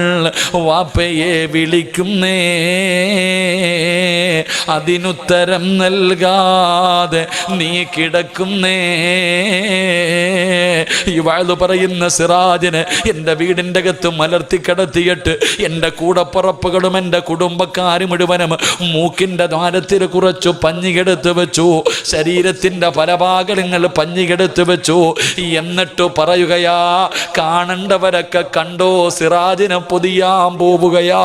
വാപ്പയെ വിളിക്കുന്നേ. അതിനുത്തരം നൽകാതെ നീ കിടക്കുന്നേ. ഈ വാഴ്ന്നു പറയുന്ന സിറാജിന് എൻ്റെ വീടിൻ്റെ അകത്ത് മലർത്തി കിടത്തിയിട്ട് എൻ്റെ കൂടപ്പുറപ്പുകളും എൻ്റെ കുടുംബക്കാർ മുഴുവനും മൂക്കിൻ്റെ ദ്വാരത്തിൽ കുറച്ചു പഞ്ഞികെടുത്ത് വെച്ചു. ശരീരത്തിൻ്റെ പല ഭാഗങ്ങൾ പഞ്ഞികെടുത്ത് വെച്ചു. എന്നിട്ട് പറയുകയാ, കാണേണ്ടവരൊക്കെ കണ്ടോ സിറാജിനെ പൊതിയാൻ പോവുകയാ,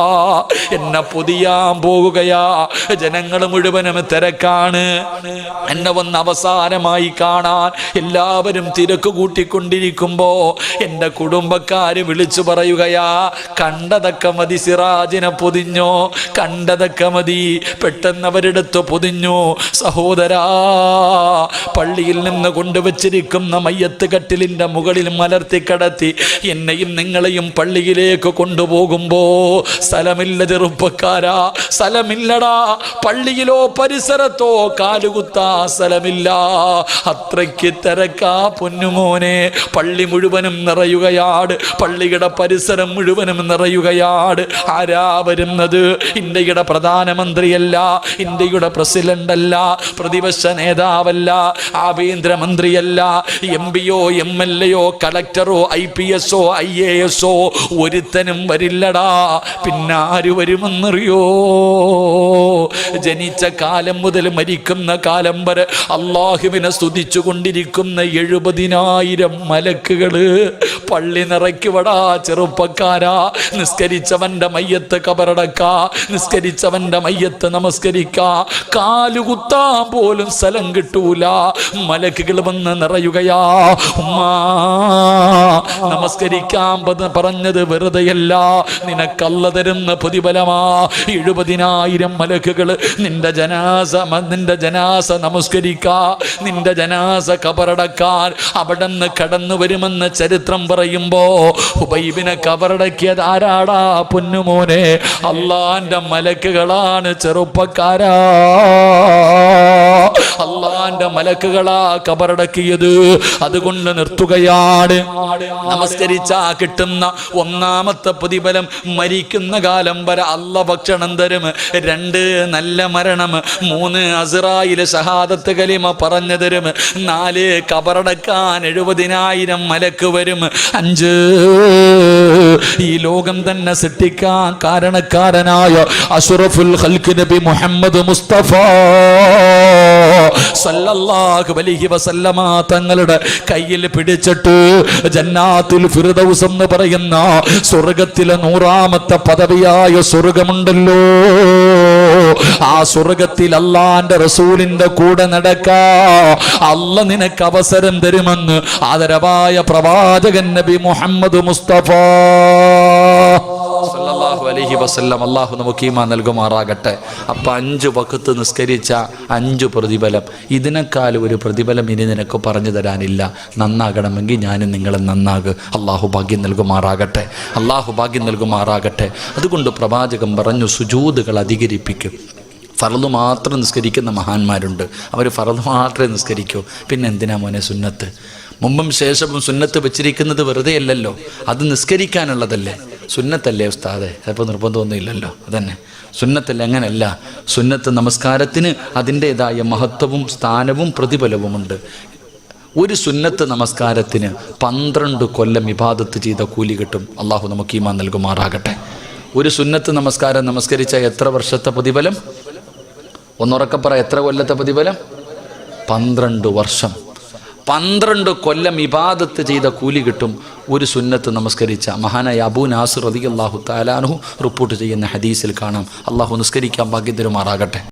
എന്നെ പൊതിയാൻ പോകുകയാ. ജനങ്ങൾ മുഴുവനും തിരക്കാണ്. എന്നെ വന്ന് അവസാനമായി കാണാൻ എല്ലാവരും തിരക്ക് കൂട്ടിക്കൊണ്ടിരിക്കുമ്പോ എൻ്റെ കുടുംബക്കാര് വിളിച്ചു പറയുകയാ, കണ്ടതൊക്കെ മതി, സിറാജിനെ പൊതിഞ്ഞോ, കണ്ടതൊക്കെ മതി. പെട്ടെന്ന് അവരെടുത്ത് പൊതിഞ്ഞു. സഹോദരാ, പള്ളിയിൽ നിന്ന് കൊണ്ടുവച്ചിരിക്കുന്ന മയ്യത്ത് കട്ടിലിൻ്റെ മുകളിൽ മലർത്തി കിടത്തി എന്നെയും നിങ്ങളെയും പള്ളിയിലേക്ക് കൊണ്ടുപോകുമ്പോ സ്ഥലമില്ല ചെറുപ്പക്കാരാ, സ്ഥലമില്ലടാ. പള്ളിയിലോ പരിസരത്തോ കാലുകുത്താ സ്ഥലമില്ല. അത്രയ്ക്ക് തിരക്കാ പൊന്നുമോനെ. പള്ളി മുഴുവനും നിറയുകയാണ്. പള്ളിയുടെ പരിസരം മുഴുവനും നിറയുകയാണ്. ആരാ വരുന്നത്? ഇന്ത്യയുടെ പ്രധാനമന്ത്രിയല്ല, ഇന്ത്യയുടെ പ്രസിഡന്റ് അല്ല, പ്രതിപക്ഷ നേതാവല്ല, ആഭ്യന്തരമന്ത്രിയല്ല, MP-യോ MLA-യോ കളക്ടറോ IPS-ഓ IAS-ഓ ഒരുത്തനും വരില്ലടാ. പിന്നെ ആര് വരുമെന്നറിയോ? ജനിച്ച കാലം മുതൽ മരിക്കുന്ന കാലം വരെ അള്ളാഹുവിനെ സ്തുതിച്ചു കൊണ്ടിരിക്കുന്ന 70,000 മലക്കുകള് പള്ളി നിറയ്ക്കുവടാ ചെറുപ്പക്കാരാ. നിസ്കരിച്ചവന്റെ മയ്യത്ത് കബറടക്ക, നിസ്കരിച്ചവന്റെ മയ്യത്ത് നമസ്കരിക്ക. കാലുകുത്താൻ പോലും സ്ഥലം കിട്ടൂല. മലക്കുകൾ വന്ന് നിറയുകയാ. ഉമ്മാ, നമസ്കരിക്കാൻ പറഞ്ഞത് വെറുതെയല്ല, നിനക്കല്ല തരുന്ന പ്രതിഫലമാ. 70,000 മലക്കുകൾ നിന്റെ ജനാസ നമസ്കരിക്കാ, നിന്റെ ജനാസ കബറടക്കാൻ അവിടെ നിന്ന് കടന്നു വരുമെന്ന് ചരിത്രം പറയുമ്പോ ഹുബൈബിനെ കബറടക്കിയത് ആരാടാ പൊന്നുമോനെ? അള്ളാന്റെ മലക്കുകളാണ് ചെറുപ്പക്കാരാ. അള്ളാന്റെ മലക്കുകളാ കബറടക്കിയത്. അതുകൊണ്ട് നിർത്തുകയാണ്. നമസ്കരിച്ചാ കിട്ടുന്ന 1ാമത്തെ പ്രതിഫലം മരിക്കുന്ന കാലം വരെ അള്ള ഭക്ഷണം തരും. 2 നല്ല മരണം, 3 അസ്റായിൽ ഷഹാദത്ത് കലിമ പറഞ്ഞു തരും, 4 കബറടക്കാൻ 70,000 മലക്ക് വരും, 5 ഈ ലോകം തന്നെ സൃഷ്ടിക്കാൻ കാരണക്കാരനായ അഷ്റഫുൽ ഖൽഖ് നബി മുഹമ്മദ് മുസ്തഫ സല്ലല്ലാഹു അലൈഹി വസല്ലമ തങ്ങളുടെ കയ്യിൽ പിടിച്ചിട്ട് ജന്നാത്തുൽ ഫിർദൗസ് എന്ന് പറയുന്ന സ്വർഗത്തിലെ 100ാമത്തെ പദവിയായ സ്വർഗമുണ്ടല്ലോ, ആ സ്വർഗത്തിൽ അള്ളാന്റെ റസൂലിന്റെ കൂടെ നടക്കാ അല്ല നിനക്ക് അവസരം തരുമെന്ന് ആദരവായ പ്രവാചകൻ നബി മുഹമ്മദ് മുസ്തഫ സല്ലല്ലാഹു അലൈഹി വസല്ലം. അള്ളാഹു നമുക്ക് ഈമാൻ നൽകുമാറാകട്ടെ. അപ്പം 5 വഖത്ത് നിസ്കരിച്ച 5 പ്രതിഫലം, ഇതിനേക്കാൾ ഒരു പ്രതിഫലം ഇനി നിനക്ക് പറഞ്ഞു തരാനില്ല. നന്നാകണമെങ്കിൽ ഞാനും നിങ്ങളും നന്നാകുക. അള്ളാഹു ഭാഗ്യം നൽകുമാറാകട്ടെ, അള്ളാഹു ഭാഗ്യം നൽകുമാറാകട്ടെ. അതുകൊണ്ട് പ്രവാചകൻ പറഞ്ഞു, സുജൂദുകൾ അധികരിപ്പിക്കും. ഫർള് മാത്രം നിസ്കരിക്കുന്ന മഹാന്മാരുണ്ട്, അവർ ഫർള് മാത്രമേ നിസ്കരിക്കൂ. പിന്നെ എന്തിനാ മോനെ സുന്നത്ത്? മുമ്പും ശേഷവും സുന്നത്ത് വെച്ചിരിക്കുന്നത് വെറുതെ അല്ലല്ലോ, അത് നിസ്കരിക്കാനുള്ളതല്ലേ. സുന്നത്തല്ലേ ഉസ്താദെ? ചിലപ്പോൾ നിർബന്ധമൊന്നും ഇല്ലല്ലോ, അതന്നെ സുന്നത്തല്ലേ? അങ്ങനെയല്ല. സുന്നത്ത് നമസ്കാരത്തിന് അതിൻ്റേതായ മഹത്വവും സ്ഥാനവും പ്രതിഫലവുമുണ്ട്. ഒരു സുന്നത്ത് നമസ്കാരത്തിന് 12 കൊല്ലം ഇബാദത്ത് ചെയ്ത കൂലി കിട്ടും. അള്ളാഹു നമുക്ക് ഈമാൻ നൽകുമാറാകട്ടെ. ഒരു സുന്നത്ത് നമസ്കാരം നമസ്കരിച്ച എത്ര വർഷത്തെ പ്രതിഫലം? ഒന്നുറക്കെ പറ, എത്ര കൊല്ലത്തെ പ്രതിഫലം? 12 വർഷം. 12 കൊല്ലം ഇബാദത്ത് ചെയ്ത കൂലി കിട്ടും ഒരു സുന്നത്ത് നമസ്കരിച്ച. മഹാനായ അബൂ നാസിർ റളിയല്ലാഹു തആല അൻഹു റിപ്പോർട്ട് ചെയ്യുന്ന ഹദീസിൽ കാണാം. അള്ളാഹു നിസ്കരിക്കാൻ ഭാഗ്യം തരുമാറാകട്ടെ.